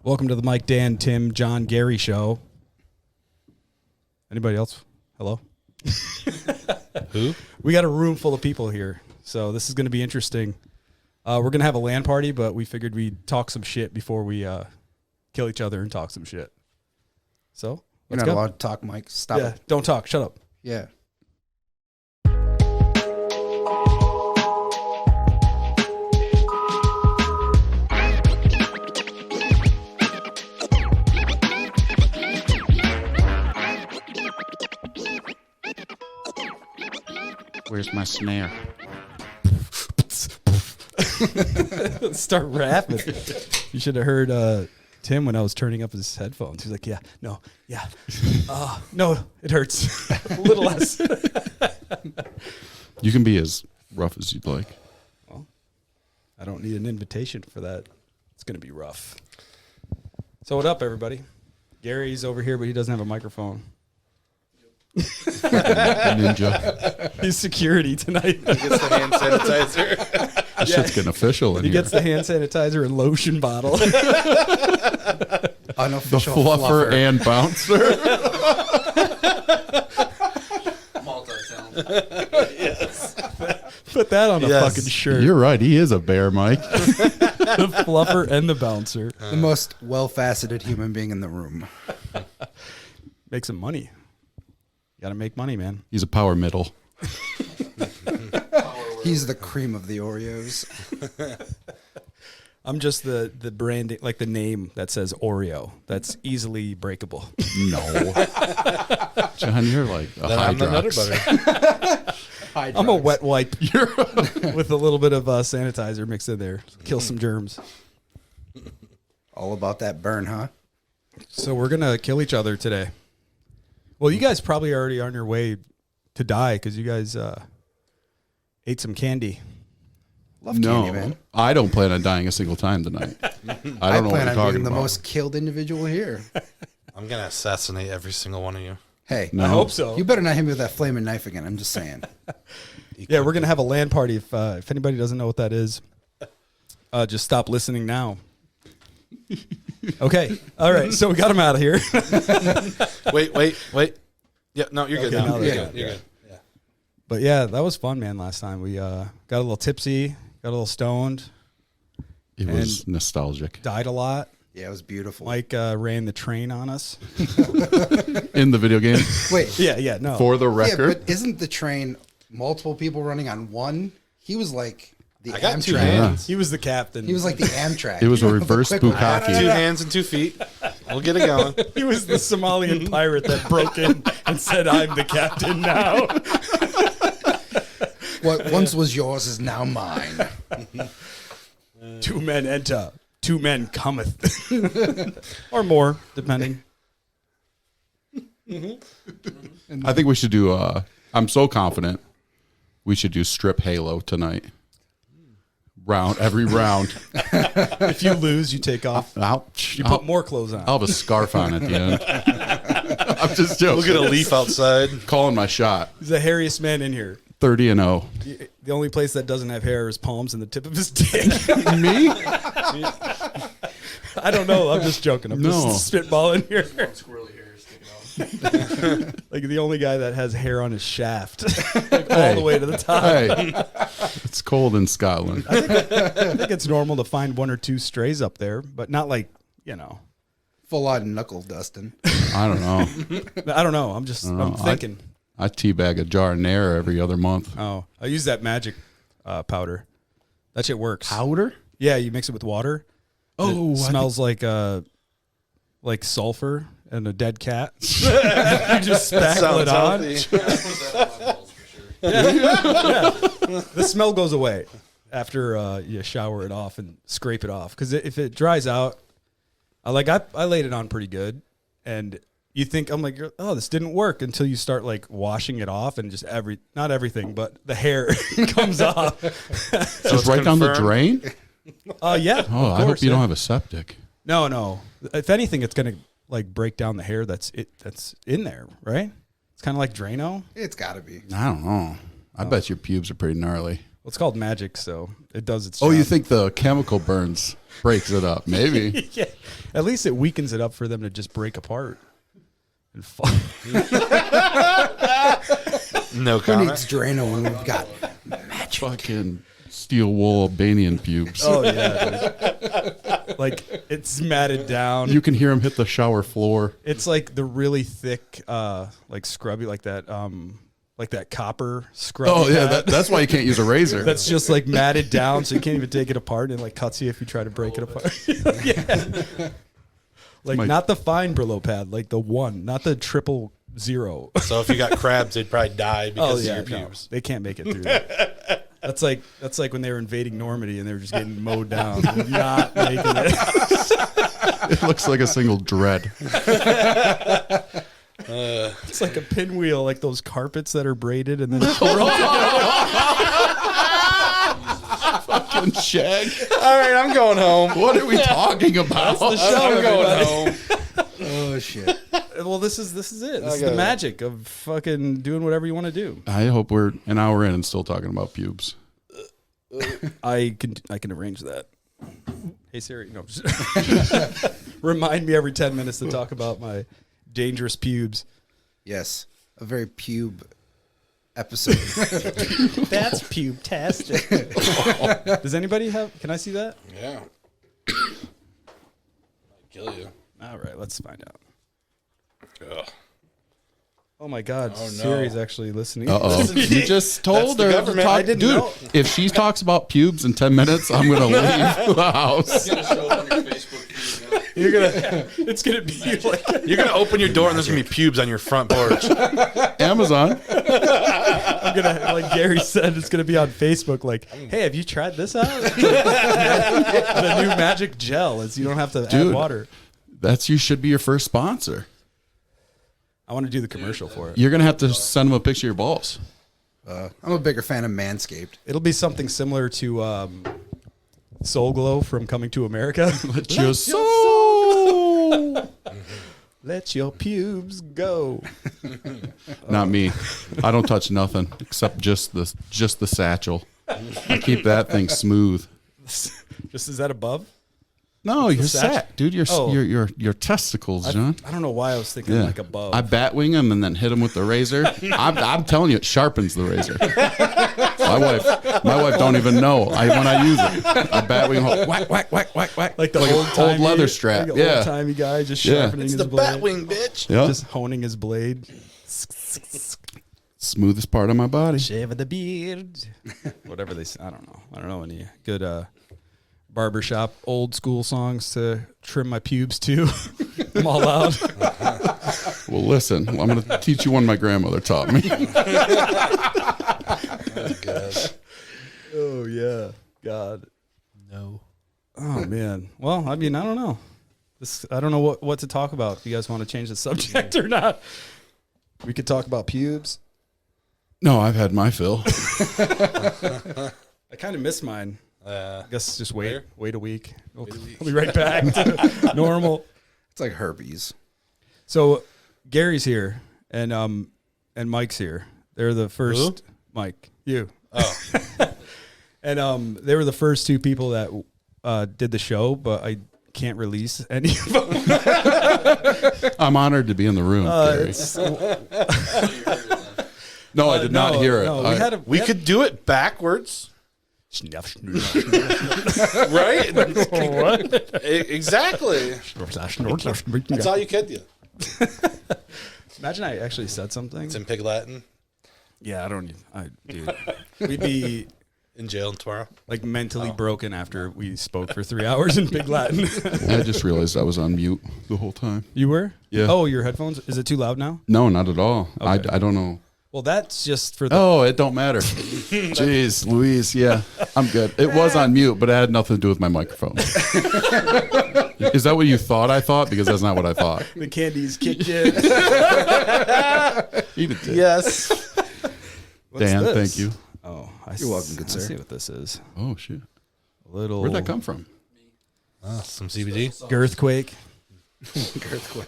Welcome to the Mike, Dan, Tim, John, Gary show. Anybody else? Hello? Who? We got a room full of people here, so this is going to be interesting. We're going to have a LAN party, but we figured we'd talk some shit before we kill each other and talk some shit. So, You're not allowed to talk, Mike. Stop Yeah, it. don't talk. Shut up. Yeah. Where's my snare? Let's start rapping. You should have heard Tim when I was turning up his headphones. He's like, no, it hurts. A little less. You can be as rough as you'd like. Well, I don't need an invitation for that. It's going to be rough. So what up, everybody? Gary's over here, but he doesn't have a microphone. Ninja. He's security tonight. He gets the hand sanitizer. This shit's getting official in He here. gets the hand sanitizer and lotion bottle. Unofficial the fluffer and bouncer. Yes. Put that on a Yes. fucking shirt. You're right. He is a bear, Mike. The fluffer and the bouncer. The most well-faceted human being in the room. Make some money. You got to make money, man. He's a power middle. He's the cream of the Oreos. I'm just the branding, like the name that says Oreo. That's easily breakable. No. John, you're like a I'm the Nutter Hydrox. Butter. I'm a wet wipe with a little bit of sanitizer mixed in there. Kill some germs. All about that burn, huh? So we're going to kill each other today. Well, you guys probably already on your way to die because you guys ate some candy. Love No, candy, man. I don't plan on dying a single time tonight. I don't know what plan you're on being talking the about. most killed individual here. I'm going to assassinate every single one of you. Hey, No. I hope so. you better not hit me with that flaming knife again. I'm just saying. Yeah, we're going to have a LAN party. If anybody doesn't know what that is, just stop listening now. Okay. All right. So we got him out of here. Wait. Yeah, no, you're good Okay, now. now You're they're good. You're good. Yeah. But yeah, that was fun, man, last time. We got a little tipsy, got a little stoned, It was nostalgic. died a lot. Yeah, it was beautiful. Mike ran the train on us. In the video game, Wait. Yeah, no. for the Yeah, record. but isn't the train multiple people running on one? He was like the I got two Amtrak. hands. He was the captain. He was like the Amtrak. It was a The reverse quick one. bukkake. 2 hands and 2 feet. We'll get it going. He was the Somalian pirate that broke in and said, "I'm the captain now." What once was yours is now mine. 2 men enter, 2 men cometh, or more, depending. I think we should do. I'm so confident. We should do strip Halo tonight. Every round. If you lose, you take off. Ouch. You put more clothes on. I'll have a scarf on at the end. I'm just joking. We'll get a leaf outside. Calling my shot. He's the hairiest man in here. 30-0. The only place that doesn't have hair is palms and the tip of his dick. Me? I don't know. I'm just joking. I'm No. just spitballing here. Squirrely hair sticking out. Like the only guy that has hair on his shaft, like all the way to the top. Hey, it's cold in Scotland. I think it's normal to find 1 or 2 strays up there, but not like, Full on knuckle dusting. I don't know. I don't know. I'm thinking. I teabag a jar of Nair every other month. Oh, I use that magic powder. That shit works. Powder? Yeah, you mix it with water. Oh, It smells like sulfur and a dead cat. You just spackle it on. The smell goes away after you shower it off and scrape it off. Because if it dries out, I laid it on pretty good, and you think I'm like, oh, this didn't work until you start like washing it off and just not everything, but the hair comes off. Just it's right down the confirmed? drain? Yeah. Oh, I hope you don't have a septic. No. If anything, it's gonna like break down the hair that's in there, right? It's kind of like Drano. It's got to be. I don't know. I bet your pubes are pretty gnarly. Well, it's called magic, so it does its Oh, job. you think the chemical burns breaks it up. Maybe. Yeah. At least it weakens it up for them to just break apart and fall. No Who comment. needs Drano when we've got Fucking steel wool Albanian pubes. Oh yeah, dude. Like it's matted down. You can hear him hit the shower floor. It's like the really thick, like scrubby, like that copper scrub. Oh yeah, pad. that's why you can't use a razor. That's just like matted down, so you can't even take it apart, and it like cuts you if you try to break it apart. Yeah, like my- not the fine Brillo pad, like the one, not the 000. So if you got crabs, they'd probably die because of your no, pubes. they can't make it through. That. That's like when they were invading Normandy and they were just getting mowed down. They're not making it. It looks like a single dread. It's like a pinwheel, like those carpets that are braided and then Fucking shag. All right, I'm going home. What are we talking about? I'm going home. oh shit. well, this is it. This is the magic of fucking doing whatever you want to do. I hope we're an hour in and still talking about pubes. I can arrange that. Hey Siri, no. Remind me every 10 minutes to talk about my dangerous pubes. Yes, a very pube episode. That's pube-tastic. Does anybody have? Can I see that? Yeah. I'll kill you. All right, let's find out. Ugh. Oh my God, Oh, no. Siri's actually listening. Uh-oh. You just told That's the her to government. talk. I didn't Dude, know. if she talks about pubes in 10 minutes, I'm going to leave the house. You're gonna. It's gonna be like. You're gonna open your door and there's gonna be pubes on your front porch. Amazon. I'm gonna, like Gary said, it's gonna be on Facebook. Like, hey, have you tried this out? The new magic gel is you don't have to add Dude. water. You should be your first sponsor. I want to do the commercial for it. You're going to have to send them a picture of your balls. I'm a bigger fan of Manscaped. It'll be something similar to Soul Glow from Coming to America. Let your soul. Let your pubes go. Not me. I don't touch nothing except just the satchel. I keep that thing smooth. Just is that above? No, you're satchel? set, dude. Oh. Your testicles, John. I don't know why I was thinking Yeah. like above. I bat wing them and then hit them with the razor. I'm telling you, it sharpens the razor. My wife don't even know when I use it. I bat wing, whack, whack, whack, whack, whack, like the an old leather strap. Like Yeah, old timey guy just Yeah. sharpening It's his the blade. Batwing, bitch. yeah. Just honing his blade. Smoothest part of my body. Shave of the beard. Whatever they say. I don't know. I don't know any good barbershop old school songs to trim my pubes to. I'm all out. Well, listen, I'm going to teach you one my grandmother taught me. Oh, God. Oh yeah. God. No. Oh man. Well, I mean, I don't know. I don't know what to talk about. If you guys want to change the subject or not. We could talk about pubes. No, I've had my fill. I kind of miss mine. I guess just wait a week. I'll be right back to normal. It's like herpes. So Gary's here and Mike's here. They're the first. Who? Mike, you. Oh. And they were the first two people that did the show, but I can't release any of them. I'm honored to be in the room, Gary. No, I did not hear it. No, We could do it backwards. Right? Exactly. That's all you could do. Imagine I actually said something. It's in Pig Latin. Yeah, I don't. Dude, we'd be In jail tomorrow. like mentally broken after we spoke for 3 hours in Big Latin. I just realized I was on mute the whole time. You were? Yeah. Oh, your headphones? Is it too loud now? No, not at all. Okay. I don't know. Well, that's just for the. Oh, it don't matter. Jeez, Louise. Yeah, I'm good. It was on mute, but it had nothing to do with my microphone. Is that what you thought I thought? Because that's not what I thought. The candies kicked in. Eat it, Dick. Yes. What's Dan, this? thank you. Oh, You're welcome, good I sir. see what this is. Oh, shit. A little. Where'd that come from? Some CBD. Girthquake.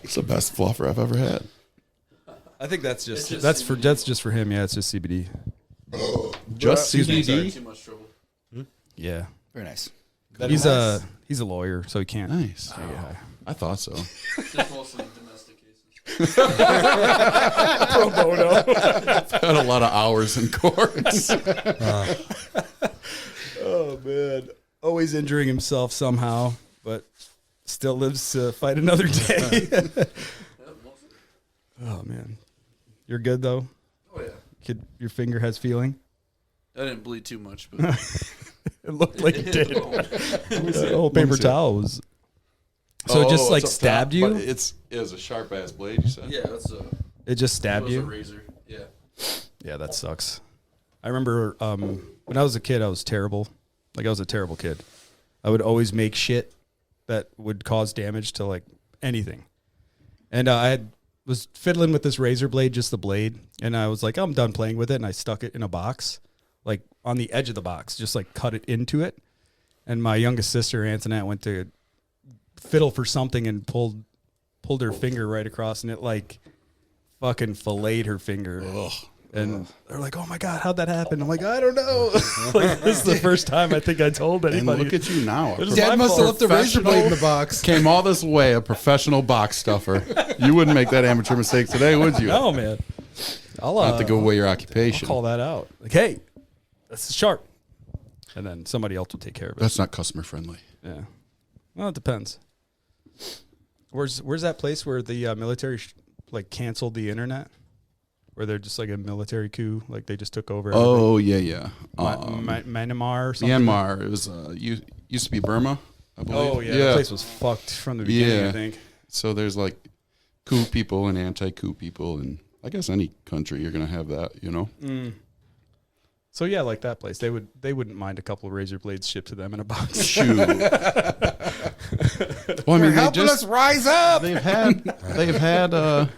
It's the best fluffer I've ever had. I think that's just that's just for him. Yeah, it's just CBD. Just Excuse me, CBD? sorry. Yeah. Very nice. He's a lawyer, so he can't. Nice. Yeah. I thought so. Just mostly domestic cases. Pro bono. Had a lot of hours in courts. Oh man, always injuring himself somehow, but still lives to fight another day. Oh man, you're good though. Oh yeah. Kid, your finger has feeling. I didn't bleed too much, but It looked like it did. The whole paper towel was. So it just like stabbed you. But it was a sharp ass blade. You said. yeah, that's a. It just stabbed It was a you. razor. Yeah. Yeah, that sucks. I remember when I was a kid, I was terrible. Like I was a terrible kid. I would always make shit that would cause damage to like anything. And was fiddling with this razor blade, just the blade, and I was like, I'm done playing with it, and I stuck it in a box, like on the edge of the box, just like cut it into it. And my youngest sister, Antoinette, went to fiddle for something and pulled her finger right across, and it like fucking filleted her finger. Ugh. And they're like, "Oh my god, how'd that happen?" I'm like, "I don't know." Like this is the first time I think I told And anybody. look at you now. It was Dad my must have left fault. the razor blade in the box. Came all this way, a professional box stuffer. You wouldn't make that amateur mistake today, would you? No, man. I'll Not to go away your I'll occupation. call that out. Like, hey, that's sharp. And then somebody else will take care of it. That's not customer friendly. Yeah. Well, it depends. Where's that place where the military like canceled the internet? Where they're just like a military coup, like they just took over. Oh yeah. Myanmar or something. Myanmar. It was used to be Burma, I believe. Oh yeah, that place was fucked from the beginning. I think. So there's like coup people and anti-coup people, and I guess any country you're gonna have that, you know. So yeah, like that place, they wouldn't mind a couple of razor blades shipped to them in a box. Shoot. Well, I mean, Helping us rise up. they've had a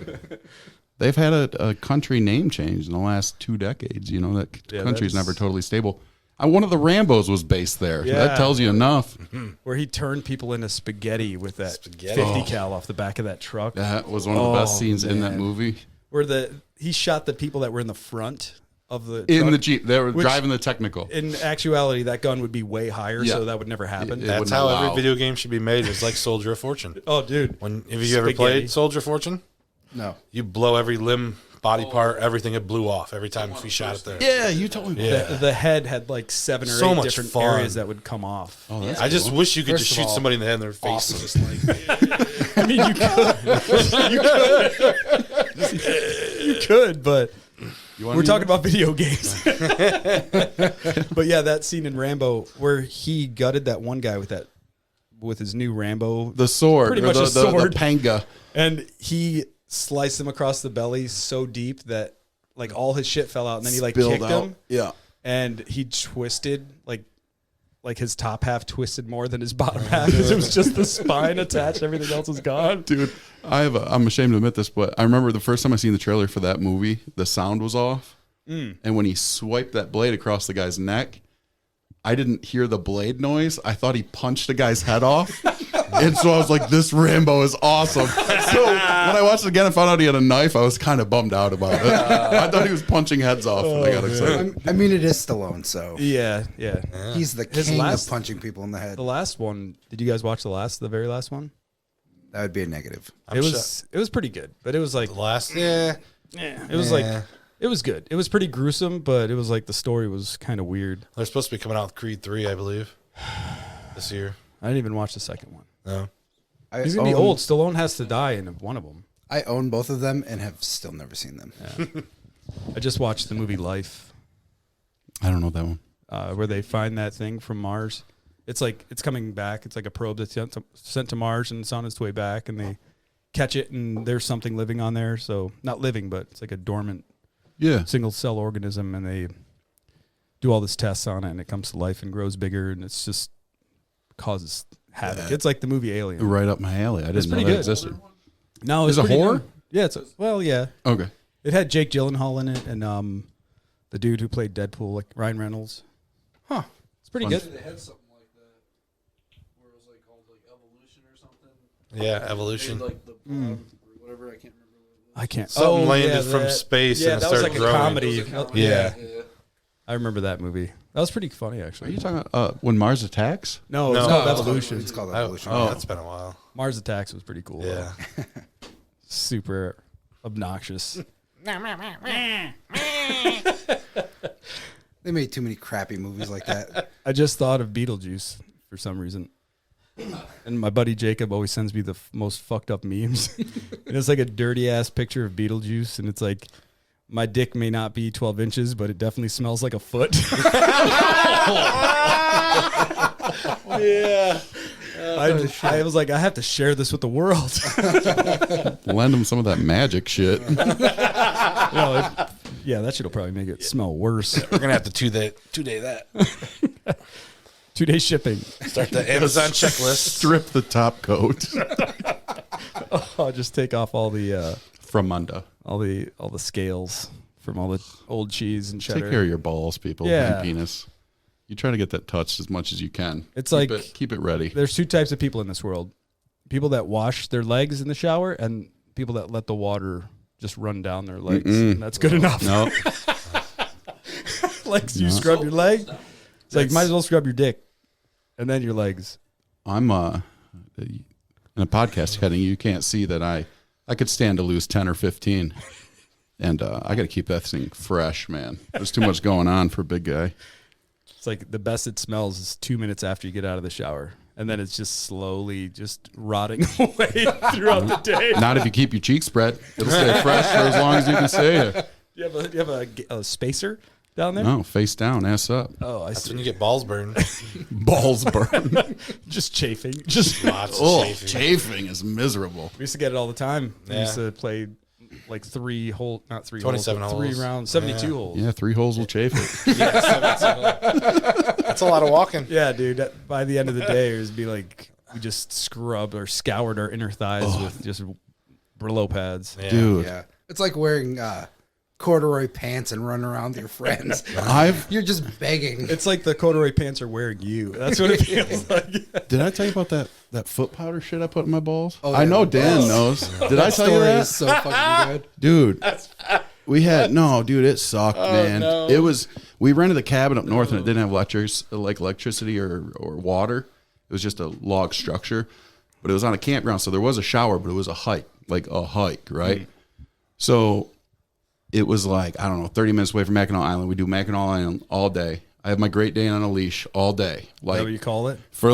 country name change in the last 2 decades. You know, that Yeah, country's that's- never totally stable. One of the Rambos was based there. Yeah. That tells you enough. Where he turned people into spaghetti with that Spaghetti. 50 cal off the back of that truck. That was one of the best Oh, scenes in that man. movie. Where he shot the people that were in the front of the In truck. the Jeep. They were Which- driving the technical. In actuality, that gun would be way higher, Yeah. so that would never happen. It That's wouldn't how allow. every video game should be made. It's like Soldier of Fortune. Oh, dude. Have you ever Spaghetti. played Soldier of Fortune? No. You blow every limb, body part, everything. It blew off every time if you shot it there. Yeah, you told me. Yeah. The head had like 7 or So 8 much different fun. areas that would come off. Oh, that's I just cool. wish you could First just of shoot all, somebody in the head and their face awesome. is just like. I mean, you could, but You wanna we're use talking it? about video games. But yeah, that scene in Rambo where he gutted that one guy with his new Rambo, the sword. Pretty or much the, a sword. The panga. and he sliced him across the belly so deep that like all his shit fell out, and then he like Spilled kicked out. him, Yeah. and he twisted like his top half twisted more than his bottom half because it was just the spine attached. Everything else was gone. Dude, I'm ashamed to admit this, but I remember the first time I seen the trailer for that movie, the sound was off. And when he swiped that blade across the guy's neck, I didn't hear the blade noise. I thought he punched the guy's head off. And so I was like, this Rambo is awesome. So when I watched it again and found out he had a knife, I was kind of bummed out about it. I thought he was punching heads off. And I got excited. I mean, it is Stallone, so Yeah. he's the His king last- of punching people in the head. The last one. Did you guys watch the very last one? That would be a negative. It was pretty good, but it was like The last, it was like it was good. It was pretty gruesome, but it was like the story was kind of weird. they're supposed to be coming out with Creed 3, I believe, this year. I didn't even watch the second one. No. He's gonna be old. Stallone has to die in one of them. I own both of them and have still never seen them. I just watched the movie Life, I don't know that one. where they find that thing from Mars. It's like it's coming back. It's like a probe that's sent to Mars, and it's on its way back, and they catch it, and there's something living on there. So not living, but it's like a dormant Yeah. single cell organism, and they do all this tests on it, and it comes to life and grows bigger, and it's just causes havoc. Yeah. It's like the movie Alien. Right up my alley. I didn't know pretty that good. existed. No, Is it's it pretty horror? new. Yeah, yeah. Okay. It had Jake Gyllenhaal in it, and the dude who played Deadpool, like Ryan Reynolds. Huh. It's pretty Fun. good. They had something like that where it was like called like Evolution or something. Yeah, Evolution. They, like the blob or whatever. I can't remember what it was. I can't. Something oh, landed yeah, from space Yeah, and it that was started like growing. a comedy. It was a comedy. Yeah. Yeah. I remember that movie. That was pretty funny, Are actually. you talking about When Mars Attacks? No, it's No. called Oh. Evolution. It's called Oh, Evolution. that's been a while. Mars Attacks was pretty cool. Yeah. though. Super obnoxious. They made too many crappy movies like that. I just thought of Beetlejuice for some reason. And my buddy Jacob always sends me the most fucked up memes. And it's like a dirty ass picture of Beetlejuice. And it's like, my dick may not be 12 inches, but it definitely smells like a foot. Yeah. I was like, I have to share this with the world. Lend them some of that magic shit. Yeah, that shit will probably make it smell worse. We're going to have to two-day that. 2-day shipping. Start the Amazon checklist. Strip the top coat I'll just take off all the from under. all the scales from all the old cheese and cheddar. Take care of your balls, people. Yeah. And penis. You try to get that touched as much as you can. It's Keep it ready. There's two types of people in this world: people that wash their legs in the shower, and people that let the water just run down their legs. And that's good enough. No, Like, you scrub your leg. It's like, might as well scrub your dick, and then your legs. I'm in a podcast heading. You can't see that I could stand to lose 10 or 15, and I got to keep that thing fresh, man. There's too much going on for a big guy. It's like the best it smells is 2 minutes after you get out of the shower, and then it's just slowly just rotting away throughout the day. Not if you keep your cheeks spread. It'll stay fresh for as long as you can stay there. You have a spacer down there? No, face down, ass up. Oh, I That's see. when you get balls burned. Balls burn. Just chafing. Just Lots of Oh, chafing. chafing is miserable. we used to get it all the time. We used Yeah. to play like 3 holes, not 3 27 holes, but 3 holes. rounds, 72 Yeah. holes. Yeah, 3 holes will chafe it. That's a lot of walking. Yeah, dude. By the end of the day, it would be like we just scrubbed or scoured our inner thighs with just Brillo pads. Yeah. Dude, Yeah. It's like wearing corduroy pants and running around with your friends. You're just begging. It's like the corduroy pants are wearing you. That's what it feels like. did I tell you about that foot powder shit I put in my balls? Oh, I yeah. know Dan knows. Did I tell you Story that? is so fucking good. Dude, dude, it sucked, man. no. It was, we rented a cabin up north and it didn't have electricity or water. It was just a log structure, but it was on a campground. So there was a shower, but it was a hike, right? So it was like, I don't know, 30 minutes away from Mackinac Island. We do Mackinac Island all day. I have my Great Dane on a leash all day. Is that what you call it? For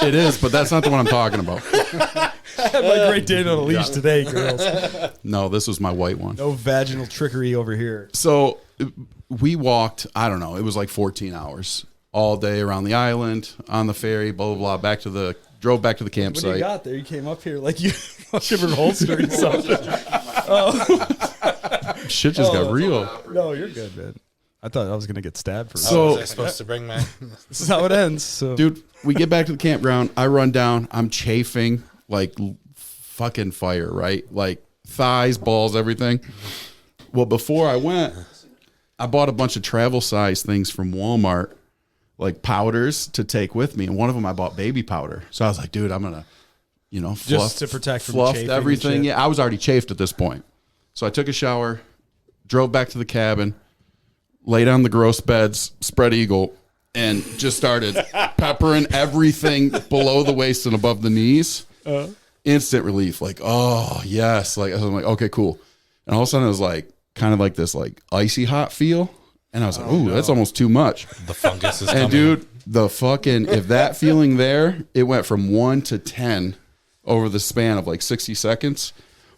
it is, but that's not the one I'm talking about. I had my Great Dane on a leash today, girls. No, this was my white one. No vaginal trickery over here. So we walked, I don't know, it was like 14 hours all day around the island, on the ferry, blah, blah, blah, drove back to the When you campsite. got there, you came up here like you fucking were holstering something. Shit just got real. No, you're good, man. I thought I was going to get stabbed for So- Was I supposed to bring my... This is how it ends. So, Dude, we get back to the campground. I run down. I'm chafing like fucking fire, right? Like thighs, balls, everything. Well, before I went, I bought a bunch of travel size things from Walmart, like powders to take with me. And one of them I bought baby powder. So I was like, dude, I'm going to, fluff, Just to protect from fluff chafing and everything. shit. Yeah, I was already chafed at this point. So I took a shower, drove back to the cabin, lay down the gross beds, spread eagle, and just started peppering everything below the waist and above the knees. Instant relief. Like, oh, yes. Like, I'm like, okay, cool. And all of a sudden it was like, kind of like this like icy hot feel. And I was like, ooh, that's almost too much. The fungus is coming. And dude, the fucking, if that feeling there, it went from 1 to 10 over the span of like 60 seconds,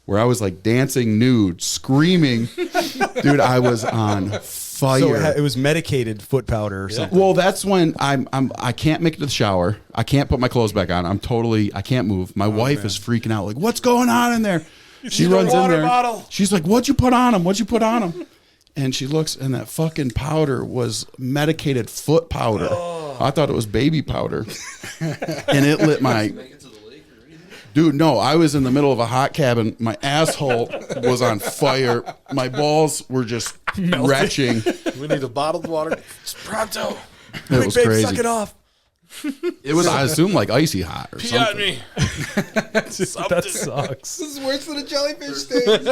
where I was like dancing nude, screaming. Dude, I was on fire. so it was medicated foot powder or something. Well, that's when I can't make it to the shower. I can't put my clothes back on. I can't move. My wife is freaking out, like, what's going on in there? She runs in there. bottle. She's like, what'd you put on him? What'd you put on him? And she looks, and that fucking powder was medicated foot powder. I thought it was baby powder. And it lit my... Make it to the lake or anything? Dude, no, I was in the middle of a hot cabin. My asshole was on fire. My balls were just retching. We need a bottled water. Pronto. It was Babe, crazy. suck it off. It was, I assume, like icy hot or Pee something. on me. That sucks. This is worse than a jellyfish sting.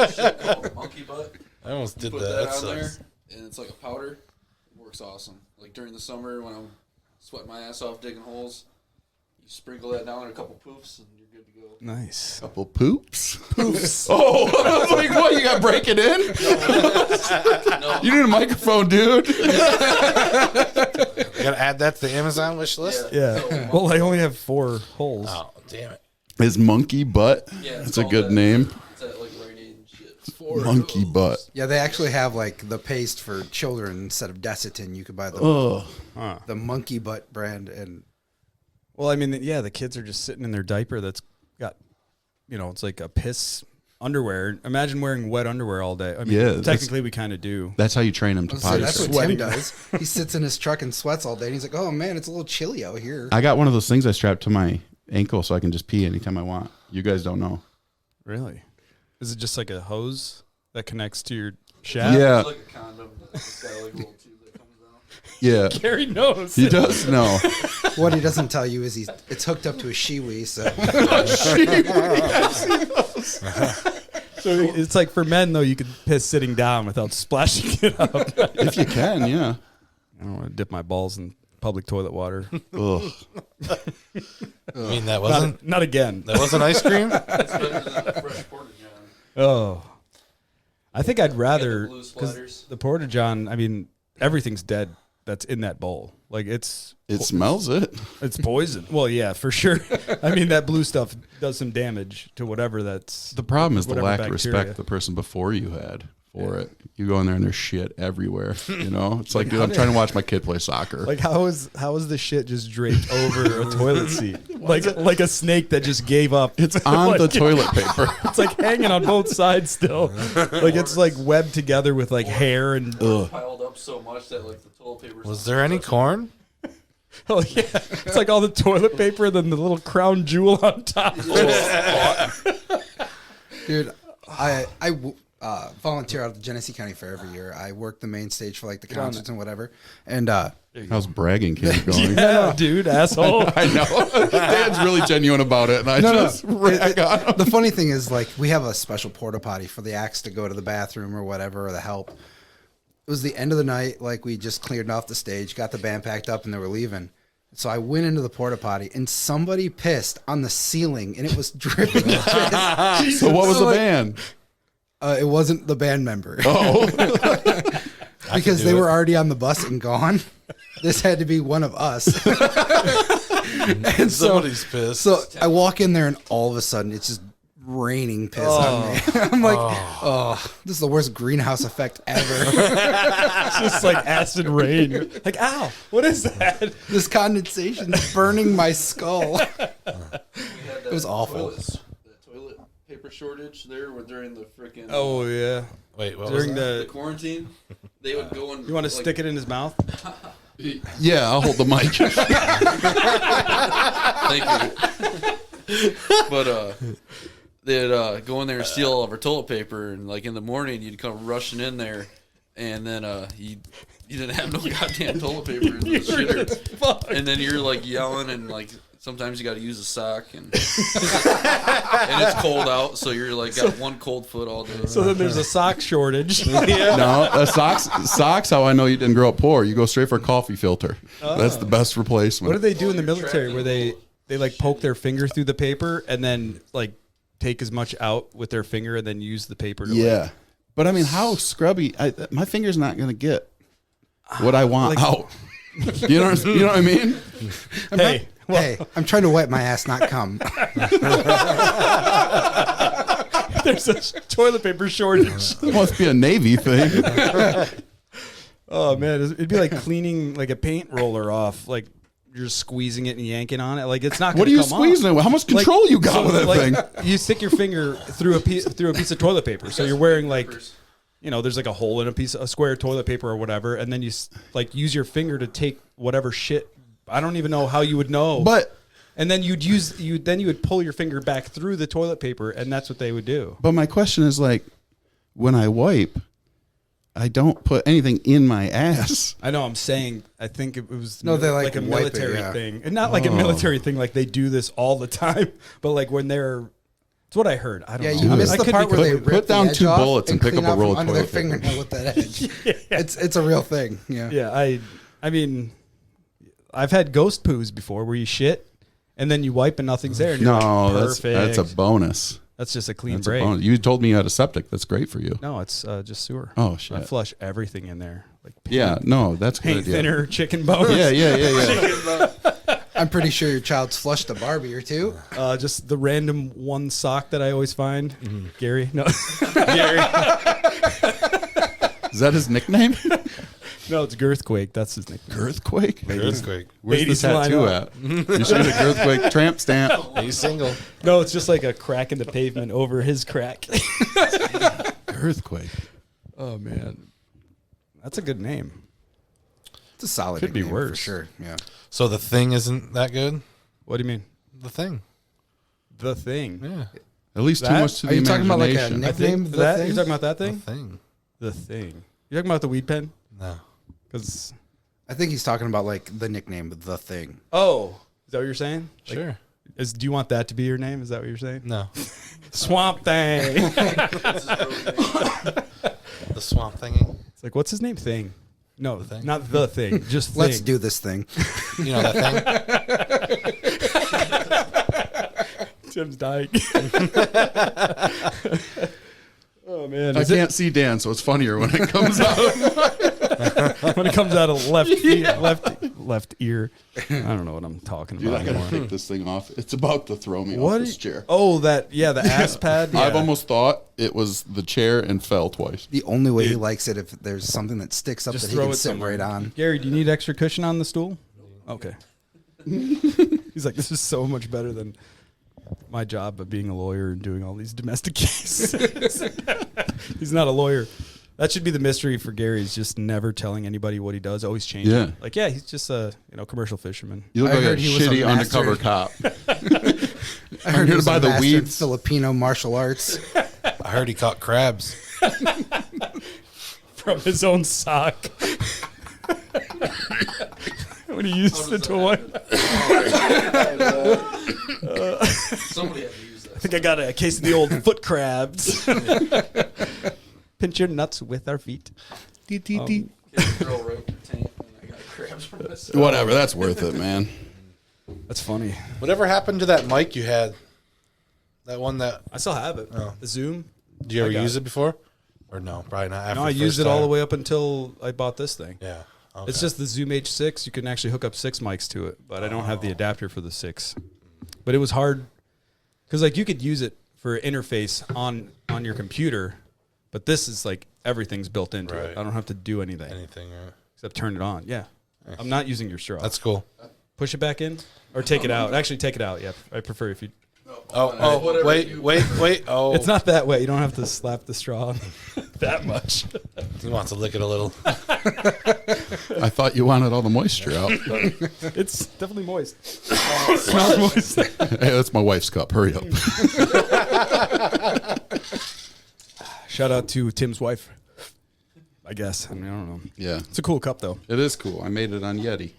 Called monkey butt. I almost did Put that. that That on there, sucks. and it's like a powder. It works awesome. Like during the summer when I'm sweating my ass off digging holes, you sprinkle that down in a couple poofs, and you're good to go. Nice. Couple poops. Oh, I was like, what? You got to break it in? No, You need a microphone, dude. You gotta add that to the Amazon wish list. Yeah. Well, I only have 4 holes. Oh, damn it! Is monkey butt? yeah, That's a called good that. name. It's at like Rite Aid and shit. Monkey butt. Yeah, they actually have like the paste for children instead of Desitin. You could buy the Oh, monkey butt brand, and Well, I mean, yeah, the kids are just sitting in their diaper that's got, it's like a piss underwear. Imagine wearing wet underwear all day. I mean, Yeah, technically we kind of do. that's how you train them to so potty that's what train. Tim does. He sits in his truck and sweats all day, and he's like, "Oh man, it's a little chilly out here." I got one of those things I strap to my ankle so I can just pee anytime I want. You guys don't know. Really? Is it just like a hose that connects to your shaft? Yeah. It's like a condom. It's got like a little tube that comes down. Yeah. Gary knows. He does know. What he doesn't tell you is it's hooked up to a shiwi. So So it's like for men, though, you could piss sitting down without splashing it up. If you can, yeah. I don't want to dip my balls in public toilet water. Ugh. I mean, that wasn't Not again. ice cream. It's better than the fresh porta john. Oh. I think I'd rather, blue because splatters. the Porta John, I mean, everything's dead that's in that bowl. Like, It smells it. it's poison. Well, yeah, for sure. I mean, that blue stuff does some damage to whatever that's. The problem is the whatever lack of bacteria. respect the person before you had for it. You go in there and there's shit everywhere. It's like, dude, I'm trying to watch my kid play soccer. Like, how is the shit just draped over a toilet seat? Like a snake that just gave up. It's on Like, the toilet paper. It's like hanging on both sides still. Like, it's like webbed together with like hair and. Piled up so much that like the toilet paper. Was there any corn? Oh yeah, it's like all the toilet paper, then the little crown jewel on top. dude, I volunteer out at the Genesee County Fair every year. I work the main stage for like the concerts and whatever. And How's bragging camp going? Yeah, dude, asshole. I know. Dan's really genuine about it, and I just rag on him. the funny thing is, like, we have a special porta potty for the acts to go to the bathroom or whatever, or the help. It was the end of the night, like we just cleared off the stage, got the band packed up, and they were leaving. So I went into the porta potty, and somebody pissed on the ceiling, and it was dripping piss. So what was the like, band? It wasn't the band member. Oh, because do they it. were already on the bus and gone. This had to be one of us. And Somebody's pissed. So I walk in there, and all of a sudden, it's just raining piss on me. I'm like, oh, this is the worst greenhouse effect ever. It's just like acid rain. Like, ow, what is that? This condensation is burning my skull. It was awful. The toilet paper shortage there during the freaking Oh yeah, Wait, what was during that? the quarantine. They would go and you want to stick it in his mouth? yeah, I'll hold the mic. Thank you. But they'd go in there and steal all of our toilet paper, and like in the morning you'd come rushing in there, and then you didn't have no goddamn toilet paper in the shitter, Fuck. and then you're like yelling, and like sometimes you got to use a sock, and and it's cold out, so you're like got one cold foot all day. So then there's a sock shortage. No, socks. How I know you didn't grow up poor. You go straight for a coffee filter. That's the best replacement. What do they do in the military where they like poke their finger through the paper and then like take as much out with their finger and then use the paper to Yeah, but I mean, how scrubby? My finger's not gonna get what I want out. You know what I mean? Hey, Hey, I'm trying to wipe my ass, not cum. there's a toilet paper shortage. It must be a Navy thing. Oh man, it'd be like cleaning like a paint roller off. Like you're just squeezing it and yanking on it. Like it's not. What are gonna you come squeezing off. it with? How much control you got So, with that like, thing? You stick your finger through a piece of toilet paper. So you're wearing like, there's like a hole in a square toilet paper or whatever, and then you like use your finger to take whatever shit. I don't even know how you would know. But And then you would pull your finger back through the toilet paper, and that's what they would do. my question is like, when I wipe, I don't put anything in my ass. I know. I'm saying. I think it was No, they like a wipe it, military yeah. thing, and not like a military thing. Like they do this all the time, but like when they're That's what I heard. I don't Yeah, know. you I missed the could part be where they completely- rip put down the edge 2 off bullets and pick clean up a out roll from of under their toilet paper. fingernail with that edge. It's a real thing. Yeah. Yeah, I mean, I've had ghost poos before where you shit and then you wipe and nothing's there. And you're No, like, that's perfect. a bonus. That's just a clean That's a break. bonus. You told me you had a septic. That's great for you. No, it's just sewer. Oh I shit. flush everything in there, like Yeah, no, that's paint good. Yeah. thinner, chicken bones. Yeah. I'm pretty sure your child's flushed a Barbie or two. Just the random one sock that I always find. Mm-hmm. Gary, no, Gary, Is that his nickname? no, it's Girthquake. That's his nickname. Girthquake? Earthquake. Where's Ladies the tattoo line at? You should get a Girthquake tramp stamp. He's single. No, it's just like a crack in the pavement over his crack. Girthquake. Oh man, that's a good name. It's a solid. Could be nickname for worse. sure. Yeah. So the thing isn't that good? What do you mean? The thing. The Thing. Yeah. At least too That? much to Are the you talking about like a imagination. I nickname? think The that Thing? you're talking about that The thing. thing. The Thing. You're talking about the weed pen? No. Because I think he's talking about like the nickname, the Thing. oh, is that what you're saying? Like, Sure. do you want that to be your name? Is that what you're saying? No. Swamp Thing. The swamp thingy. It's like, what's his name? Thing. No, The Thing? not the Thing. Just Thing. Let's do this thing. You know that thing? Tim's dying. Oh man, I Is it- can't see Dan, so it's funnier when it comes out. when it comes out of left left ear. I don't know what I'm talking Dude, about I gotta anymore. take this thing off. It's about to throw me What? off this chair. Oh, the ass pad. Yeah. I've almost thought it was the chair and fell twice. The only way he likes it if there's something that sticks up just that he throw can it sit somewhere. right on. Gary, do you need extra cushion on the stool? Okay. He's like, this is so much better than my job of being a lawyer and doing all these domestic cases. He's not a lawyer. That should be the mystery for Gary. Is just never telling anybody what he does. Always changing. Yeah. Like, yeah, he's just a commercial fisherman. You look I like a heard he was a shitty master- undercover cop. I heard here he to was buy a the master in weeds. Filipino martial arts. I heard he caught crabs. From his own sock. When he used the toy. Somebody had to use that. I think I got a case of the old foot crabs. Pinch your nuts with our feet. Girl raped her taint and I got crabs from this. Whatever, that's worth it, man. That's funny. Whatever happened to that mic you had? That one that. I still have it. Oh. The Zoom. Did you ever I got use it. it before? Or no? Probably not. After No, I the used first it all time. the way up until I bought this thing. Yeah. Okay. It's just the Zoom H6. You can actually hook up 6 mics to it, but I don't have the adapter for the 6. But it was hard because like you could use it for interface on your computer, but this is like everything's built into it. Right. I don't have to do anything anything. except turn it on. Yeah, I'm not using your straw. That's cool. Push it back in or take it out. Actually, take it out. Yeah, I prefer if you. Oh, whatever wait, you- wait. Oh, It's not that way. You don't have to slap the straw on that much. He wants to lick it a little. I thought you wanted all the moisture out. It's definitely moist. It smells moist. Hey, that's my wife's cup. Hurry up. Shout out to Tim's wife. I guess. I mean, I don't know. Yeah, It's a cool cup though. it is cool. I made it on Yeti.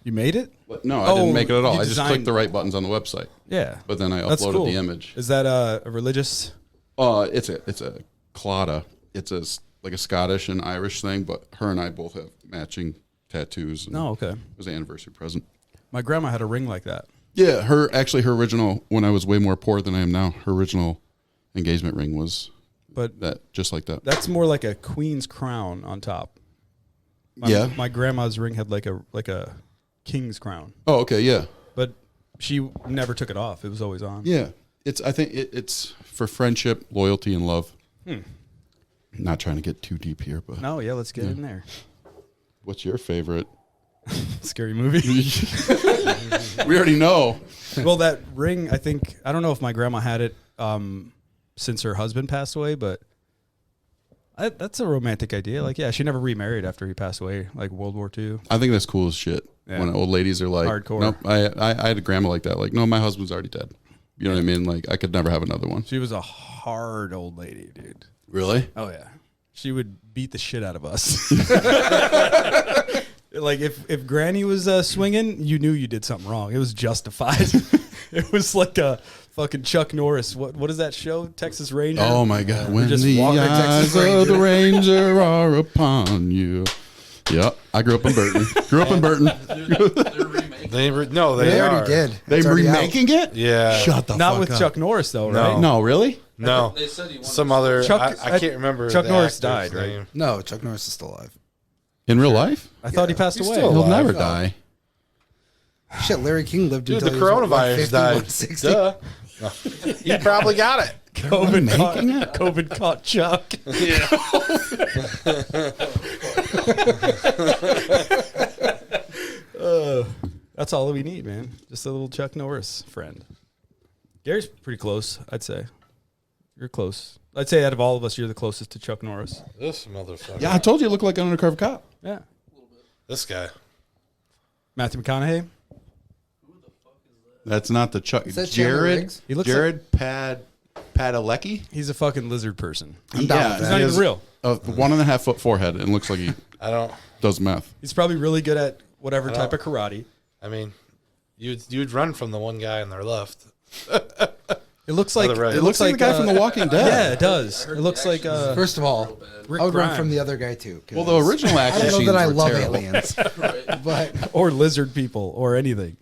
You made it? No, I didn't make it at all. you I just designed- clicked the right buttons on the website. Yeah. But then I That's uploaded cool. the image. Is that a religious? It's a Claddagh. It's like a Scottish and Irish thing, but her and I both have matching tattoos. and No, okay. It was an anniversary present. My grandma had a ring like that. Yeah, her original, when I was way more poor than I am now, her original engagement ring was But that, just like that. that's more like a queen's crown on top. Yeah. My grandma's ring had like a king's crown, Oh, okay, yeah. but she never took it off. It was always on. Yeah. I think it's for friendship, loyalty, and love. Not trying to get too deep here, but No, yeah, let's get in there. what's your favorite? Scary movie. We already know. Well, that ring, I don't know if my grandma had it since her husband passed away, but that's a romantic idea. Like, yeah, she never remarried after he passed away, like World War II. I think that's cool as shit. Yeah. When old ladies are like, Hardcore. Nope, I had a grandma like that. Like, no, my husband's already dead. You know what I mean? Like, I could never have another one. She was a hard old lady, dude. Really? Oh yeah, she would beat the shit out of us. Like if Granny was swinging, you knew you did something wrong. It was justified. It was like a fucking Chuck Norris. What is that show? Texas Ranger. Oh my God! When just the walking eyes Texas of the Ranger are upon you. Yep, I grew up in Burton. They're remaking. They They are. already did. They It's already out. remaking it? Yeah. Shut the Not fuck with up. Chuck Norris though, No. right? No, really? No. They said he wanted Some to- other. Chuck- I can't remember. Chuck the Norris actor's died, right? name. No, Chuck Norris is still alive. In real life? I thought he passed He's away. still He'll alive. never die. Shit, Larry King lived Dude, until the he was, what, coronavirus 150, died. 160? Duh. He probably got it. COVID caught Chuck. That's all we need, man. Just a little Chuck Norris friend. Gary's pretty close, I'd say. You're close. I'd say out of all of us, you're the closest to Chuck Norris. This motherfucker. Yeah, I told you you look like an undercover cop. Yeah. This guy. Matthew McConaughey. That's not the Chuck. Is that Chandler Jared. Riggs? He looks Jared Padalecki. He's a fucking lizard person. I'm down with He's that. not he even has real. A 1.5 foot forehead and looks like he I don't. does meth. He's probably really good at whatever type of karate. I mean, you'd run from the one guy on their left. It looks like Right. It looks like the guy from The Walking Dead. Yeah, it does. It looks like First of all, Rick I would run Grimes. from the other guy too. 'Cause Well, the original I action don't know scenes that I were love terrible. aliens, but or lizard people or anything.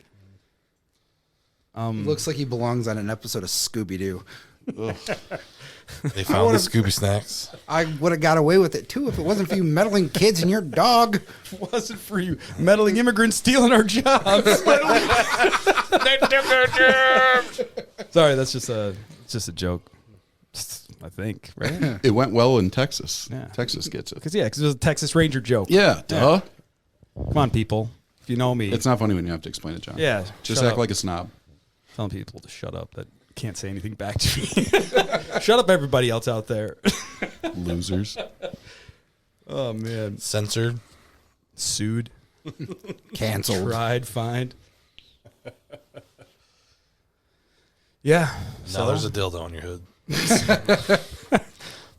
it looks like he belongs on an episode of Scooby Doo. They found the Scooby snacks. I would have got away with it too if it wasn't for you meddling kids and your dog. Wasn't for you meddling immigrants stealing our jobs. They took our jobs. Sorry, that's just a joke. I think, right? It went well in Texas. Yeah. Texas gets it. Because it was a Texas Ranger joke. Yeah, duh. Come on, people. If you know me, It's not funny when you have to explain it, John. yeah. Just shut act up. like a snob. Telling people to shut up that can't say anything back to me. Shut up, everybody else out there. Losers. Oh man, Censored. sued, Canceled. tried, fined. Yeah. No, there's a dildo on your hood.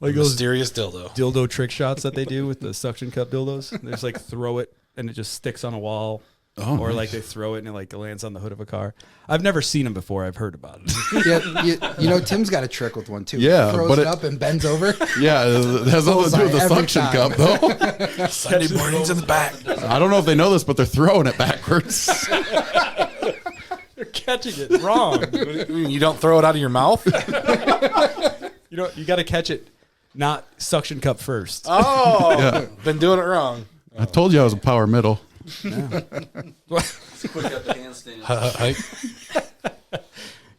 Like those Mysterious dildo. dildo trick shots that they do with the suction cup dildos. They just like throw it and it just sticks on a wall. Oh, or nice. like they throw it and it like lands on the hood of a car. I've never seen them before. I've heard about it. Yeah, you know Tim's got a trick with one too. Yeah, He throws but it it- up and bends over. Yeah, it has all to do with the Bullseye every suction time. cup, though. Sunday mornings in the back. I don't know if they know this, but they're throwing it backwards. They're catching it wrong. You don't throw it out of your mouth? You got to catch it, not suction cup first. Oh, Yeah. been doing it wrong. I told you I was a power middle. Quick at the handstand.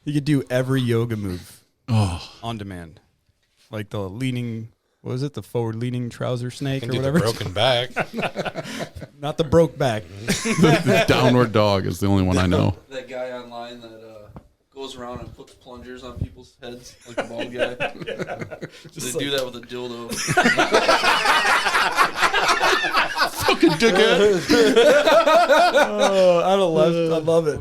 You could do every yoga move Oh, on demand, like the leaning. What was it? The forward leaning trouser snake Can or do the whatever. broken back. Not the broke back. the downward dog is the only one I know. That guy online that goes around and puts plungers on people's heads, like the bald guy. They do that with a dildo. Fucking dickhead. I love it.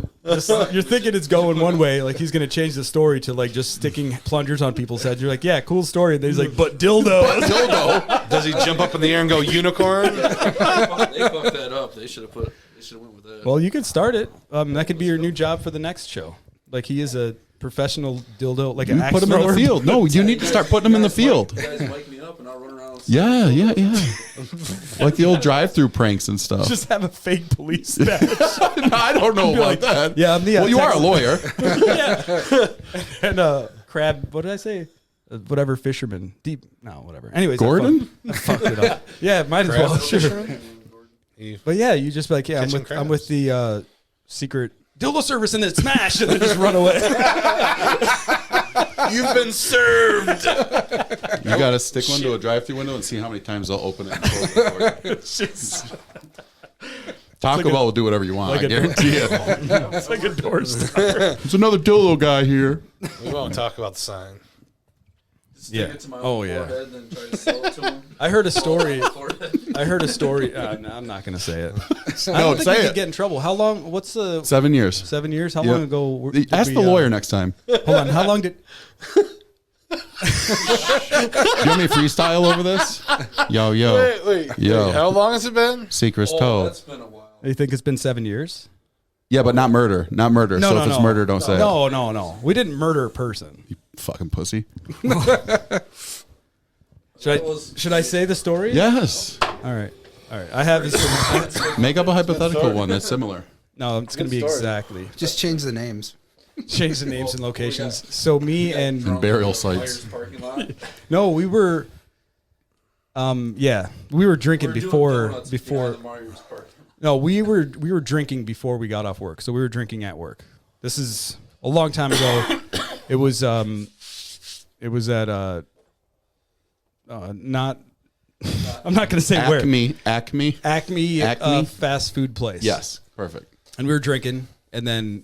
You're thinking it's going one way, like he's gonna change the story to like just sticking plungers on people's heads. You're like, yeah, cool story. And then he's like, but dildo. Does he jump up in the air and go unicorn? They fucked that up. They should have went with that. Well, you could start it. That could be your new job for the next show. Like he is a professional dildo, like an You axe put him in the thrower. field. No, you need to start putting him in the field. You guys mic me up and I'll run around. Yeah. Like the old drive-through pranks and stuff. Just have a fake police badge. I don't know about like, that. yeah, I'm the. Well, you are a lawyer. And crab. What did I say? Whatever fisherman. Deep. No, whatever. Anyways, Gordon? I fucked it up. Yeah, might as well. Sure. But yeah, you just be like, yeah, Catching I'm with the secret dildo service and then smash and then just run away. You've been served. You got to stick one to a drive-through window and see how many times they'll open it and close it for you. Taco Bell will do whatever you want. like I a door- guarantee it. It's like a door stopper. There's another dildo guy here. We won't talk about the sign. Stick Yeah. it to my Oh, own yeah. forehead and then try to sell it to him. I heard a story. Forehead. I heard a story. No, I'm not going to say it. I No, don't think say we it. could get in trouble. How long? What's the 7 years. 7 years? How Yep. long ago? did Ask we, the lawyer next time. Hold on. How long did? Do you want me to freestyle over this? Yo. Wait. Yo. How long has it been? Secret's Oh, toe. that's been a while. You think it's been 7 years? Yeah, but not murder. Not murder. No, so no, if it's no. murder, don't say it. No. We didn't murder a person. You fucking pussy. Should I say the story? Yes. All right. I have this. Make up a hypothetical one that's similar. No, it's going to be story. exactly. Just change the names. Change the names and locations. So me and And burial sites. Parking lot. no, we were. We were drinking before. No, we were drinking before we got off work. So we were drinking at work. This is a long time ago. It was at not. I'm not going to say where. Acme. Acme fast food place. Yes. Perfect. And we were drinking, and then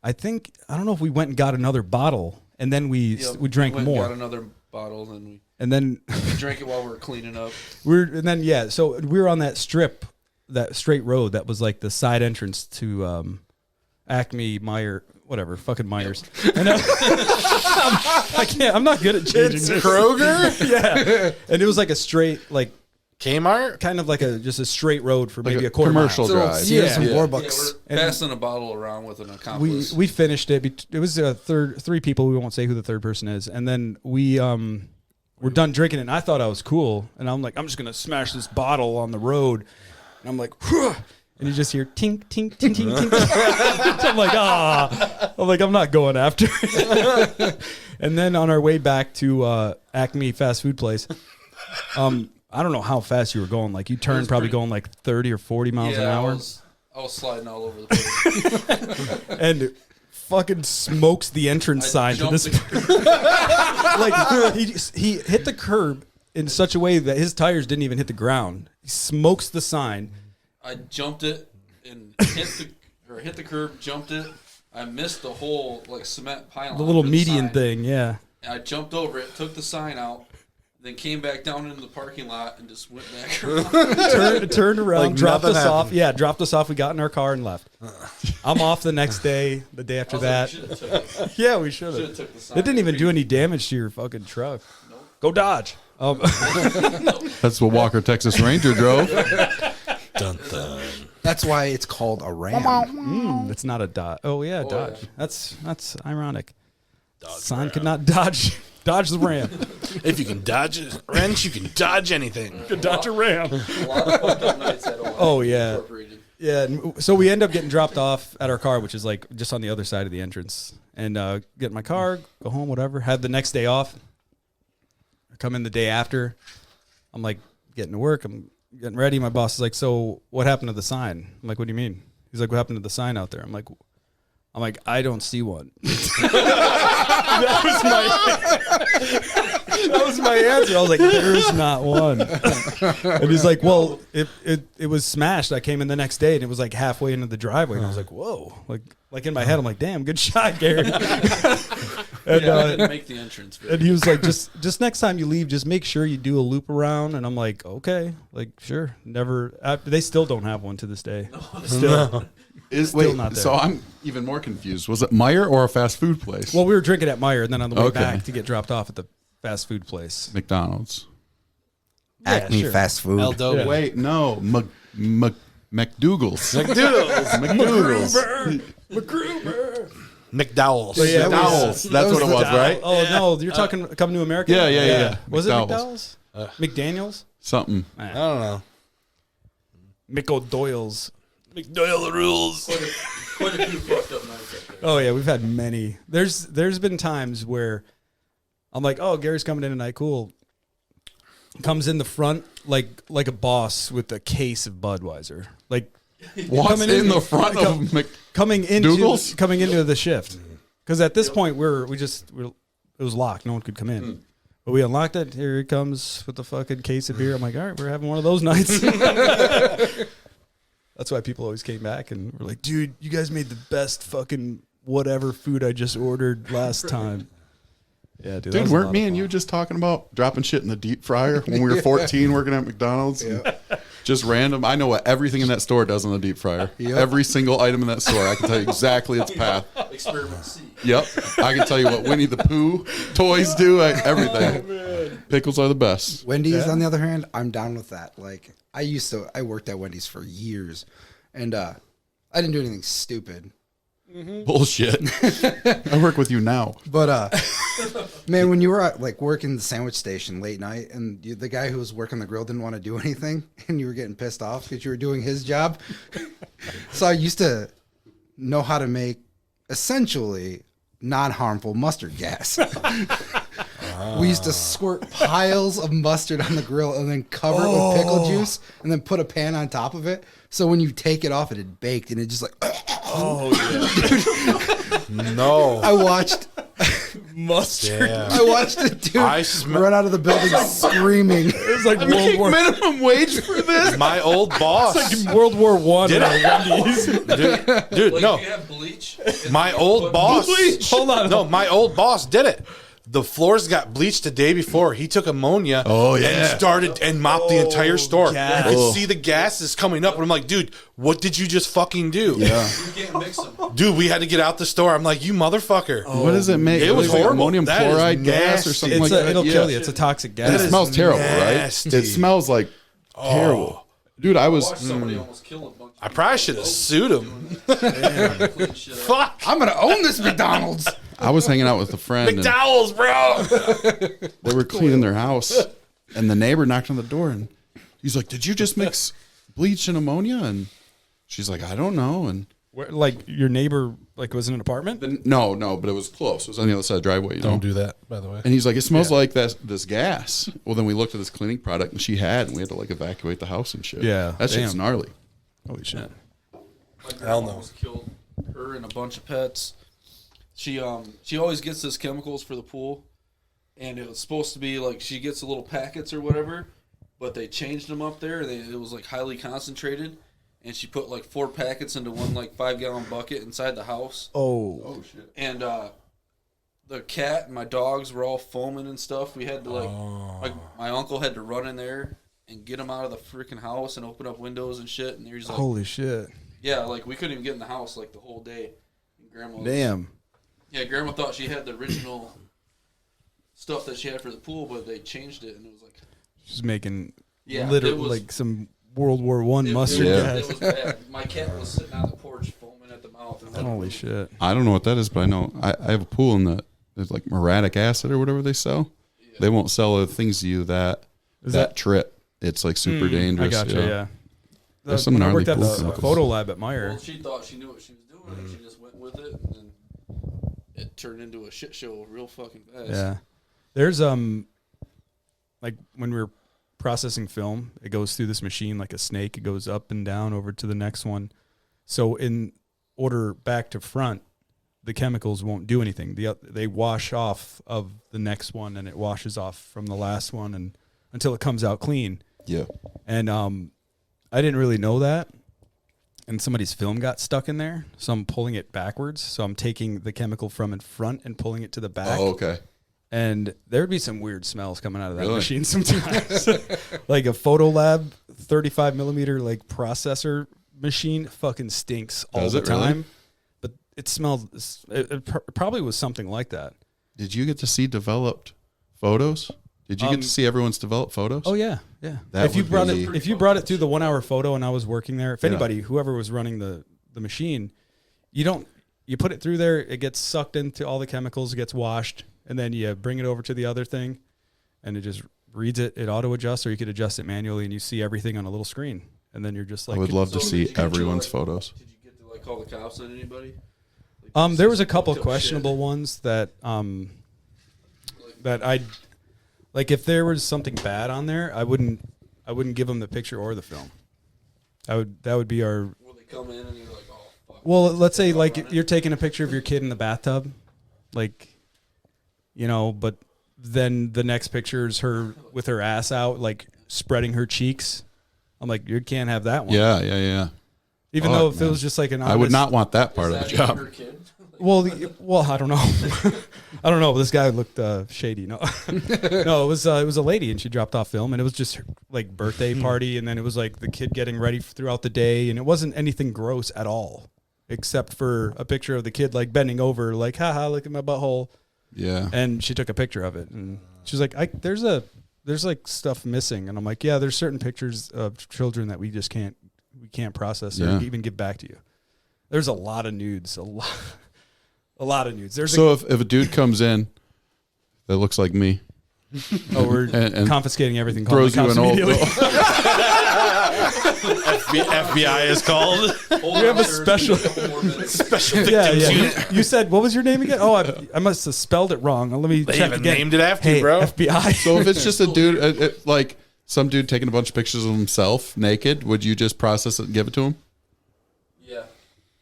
I don't know if we went and got another bottle, and then we drank went more. And got another bottle, and And then we drank it while we were cleaning up. so we were on that strip, that straight road that was like the side entrance to Acme, whatever, fucking Myers. And I'm not good at changing this. Kroger? Yeah. And it was like a straight, like Kmart? kind of like just a straight road for Like maybe a a quarter commercial mile. drive. Sears and Yeah. Warbucks. We're passing a bottle around with an accomplice. We finished it. It was three people. We won't say who the third person is. And then we're done drinking it. And I thought I was cool. And I'm like, I'm just gonna smash this bottle on the road. And I'm like, "Whew." And you just hear tink, tink, tink, tink, tink. I'm like, I'm like, I'm not going after it. And then on our way back to Acme fast food place, I don't know how fast you were going. Like you turned probably going like 30 or 40 miles an hour. I was sliding all over the place. And fucking smokes the entrance sign to this. Like he hit the curb in such a way that his tires didn't even hit the ground. He smokes the sign. I jumped it and hit the curb, jumped it. I missed the whole like cement pylon. The little for median sign. thing, yeah. I jumped over it, took the sign out, then came back down into the parking lot and just went back around. Turned around, Like dropped us nothing off. happened. Yeah, dropped us off. We got in our car and left. I'm off the next day, the day after that. Yeah, we should have. Took the sign. It didn't even do any damage to your fucking truck. Nope. Go Dodge. That's what Walker Texas Ranger drove. Dun, dun. That's why it's called a Ram. It's not a Dodge. Oh yeah, Dodge. yeah. That's ironic. Sign could not dodge the Ram. If you can dodge a wrench, you can dodge anything. Could dodge a Ram. A lot of fucked up nights at Ohio Oh yeah. Incorporated. Yeah, so we end up getting dropped off at our car, which is like just on the other side of the entrance, and get in my car, go home, whatever. Had the next day off. I come in the day after. I'm like getting to work. I'm getting ready. My boss is like, "So what happened to the sign?" I'm like, "What do you mean?" He's like, "What happened to the sign out there?" I'm like, "I don't see one." That was my answer. I was like, "There's not one." And he's like, "Well, it was smashed. I came in the next day and it was like halfway into the driveway." And I was like, "Whoa!" Like in my head, I'm like, "Damn, good shot, Gary." And, Yeah, I didn't make the entrance. But and he was like, just next time you leave, just make sure you do a loop around. And I'm like, okay, like sure. Never. They still don't have one to this day. Still. Wait, not there. so I'm even more confused. Was it Meyer or a fast food place? Well, we were drinking at Meyer, and then on the way Okay. back to get dropped off at the fast food place. McDonald's. Acme sure. fast food. Eldo. Yeah. Wait, no. McDougal's. McDoodles. McGruber. McDowell's. So, yeah, McDowell's. That's what it was, right? Oh no, you're talking coming to America. Yeah. Was McDowell's. it McDowell's? McDaniel's? Something. I don't know. Mick O'Doyle's. McDoyle rules. quite a few fucked up nights out there. Oh yeah, we've had many. There's been times where I'm like, oh, Gary's coming in tonight, cool. Comes in the front like a boss with a case of Budweiser. Like What's coming in the front of coming into Dougal's? the shift. Because at this point it was locked. No one could come in. But we unlocked it. Here he comes with the fucking case of beer. I'm like, all right, we're having one of those nights. That's why people always came back and were like, dude, you guys made the best fucking whatever food I just ordered last time. Yeah, dude. Dude, weren't me and you just talking about dropping shit in the deep fryer when we were 14 working at McDonald's? Just random. I know what everything in that store does in the deep fryer. Yep. Every single item in that store. I can tell you exactly its path. Experiment C. Yep. I can tell you what Winnie the Pooh toys do. Everything. Pickles are the best. Wendy's, on the other hand, I'm down with that. Like I worked at Wendy's for years, and I didn't do anything stupid. Bullshit. I work with you now. But man, when you were at, like working the sandwich station late night, and the guy who was working the grill didn't want to do anything, and you were getting pissed off because you were doing his job. So I used to know how to make essentially non-harmful mustard gas. We used to squirt piles of mustard on the grill and then cover it with pickle juice and then put a pan on top of it. So when you take it off, it had baked and it just like. Oh yeah. No. I watched Mustard. Yeah. I watched a dude run out of the building screaming. It was like World War minimum wage for this. My old boss. It's like World War One. Did Wendy's. Dude, Like no. if you have bleach. My old boss. Hold on. No, my old boss did it. The floors got bleached the day before. He took ammonia and started and mopped the entire store. gas. You could see the gases coming up. And I'm like, dude, what did you just fucking do? Yeah. You can't mix them. Dude, we had to get out the store. I'm like, you motherfucker. What does it make? It was like horrible. ammonium That is chloride gas or nasty. something like that. It'll Yeah. kill you. It's a toxic And gas. it smells terrible, nasty. right? It smells like terrible. Dude, I was. Watch somebody almost kill a bunch I probably should have sued him. of clean shit up. Fuck. I'm gonna own this McDonald's. I was hanging out with a friend. And McDowell's, bro. they were cleaning their house, and the neighbor knocked on the door, and he's like, "Did you just mix bleach and ammonia?" And she's like, "I don't know." And Where, like your neighbor, like was in an apartment. no, but it was close. It was on the other side of the driveway. You know? Don't do that, by the way. And he's like, "It smells like this gas." Well, then we looked at this cleaning product, and she had, and we had to like evacuate the house and shit. Yeah, that shit's damn. gnarly. Holy shit! My Hell grandma no. almost killed her and a bunch of pets. She always gets this chemicals for the pool, and it was supposed to be like she gets the little packets or whatever, but they changed them up there. It was like highly concentrated, and she put like 4 packets into one like 5-gallon bucket inside the house. Oh, shit! And the cat and my dogs were all foaming and stuff. We had to like my uncle had to run in there and get them out of the freaking house and open up windows and shit. And there's like, holy shit! yeah, like we couldn't even get in the house like the whole day. And Grandma was, Damn. yeah, Grandma thought she had the original stuff that she had for the pool, but they changed it and it was like, She's making yeah, literally it was, like some World War One mustard Yeah. gas. It was bad. My cat was sitting on the porch foaming at the mouth. And Holy shit! I don't know what that is, but I know I have a pool in there's like muriatic acid or whatever they sell. Yeah. They won't sell other things to you that Is that that- trip. It's like super dangerous. I gotcha. Yeah. There's some When I gnarly worked at pool the chemicals. photo lab at Meyer. Well, she thought she knew what she was doing, and she just went with it, and then it turned into a shit show real fucking fast. Yeah. There's like when we were processing film, it goes through this machine like a snake. It goes up and down over to the next one. So in order back to front, the chemicals won't do anything. They wash off of the next one, and it washes off from the last one, and until it comes out clean. Yeah. And I didn't really know that. And somebody's film got stuck in there, so I'm pulling it backwards. So I'm taking the chemical from in front and pulling it to the back. Oh, okay. And there would be some weird smells coming out of that Really? machine sometimes. Like a photo lab 35 millimeter like processor machine fucking stinks all Does the it really? time. But it smells, it probably was something like that. Did you get to see developed photos? Did you get to see everyone's developed photos? Oh yeah, yeah. That If you would brought be- it, if you brought it through the 1 hour photo and I was working there, if Yeah. anybody, whoever was running the machine, you put it through there, it gets sucked into all the chemicals, it gets washed, and then you bring it over to the other thing, and it just reads it. It auto adjusts, or you could adjust it manually, and you see everything on a little screen, and then you're just like. I would love to So see did you get to, everyone's like- photos. Did you get to like call the cops on anybody? Like, There was a fucked couple up questionable ones that that I like. If there was something bad on there, I wouldn't give them the picture or the film. That would be our. shit. Will they come in and you're like, oh fuck? Well, let's say like you're taking a picture of your kid in the bathtub, like, but then the next picture is her with her ass out, like spreading her cheeks. I'm like, you can't have that one. Yeah. Even Fuck, though if it man. was just like an I would honest- not want that part Is of the that job. your kid? Well, I don't know. I don't know. This guy looked shady. No, no, it was a lady, and she dropped off film, and it was just her, like birthday party, and then it was like the kid getting ready throughout the day, and it wasn't anything gross at all, except for a picture of the kid like bending over, like, haha, look at my butthole, Yeah. and she took a picture of it, and she's like, there's like stuff missing, and I'm like, yeah, there's certain pictures of children that we can't process or Yeah. even give back to you. There's a lot of nudes. A lot of nudes. There's So if a dude comes in that looks like me, we're and confiscating everything. throws you an old. FBI is called. We have a special victims unit. You said, what was your name again? Oh, I must have spelled it wrong. Let me They check even again. named it after Hey, you, bro. FBI. So if it's just a dude, like some dude taking a bunch of pictures of himself naked, would you just process it and give it to him? Yeah.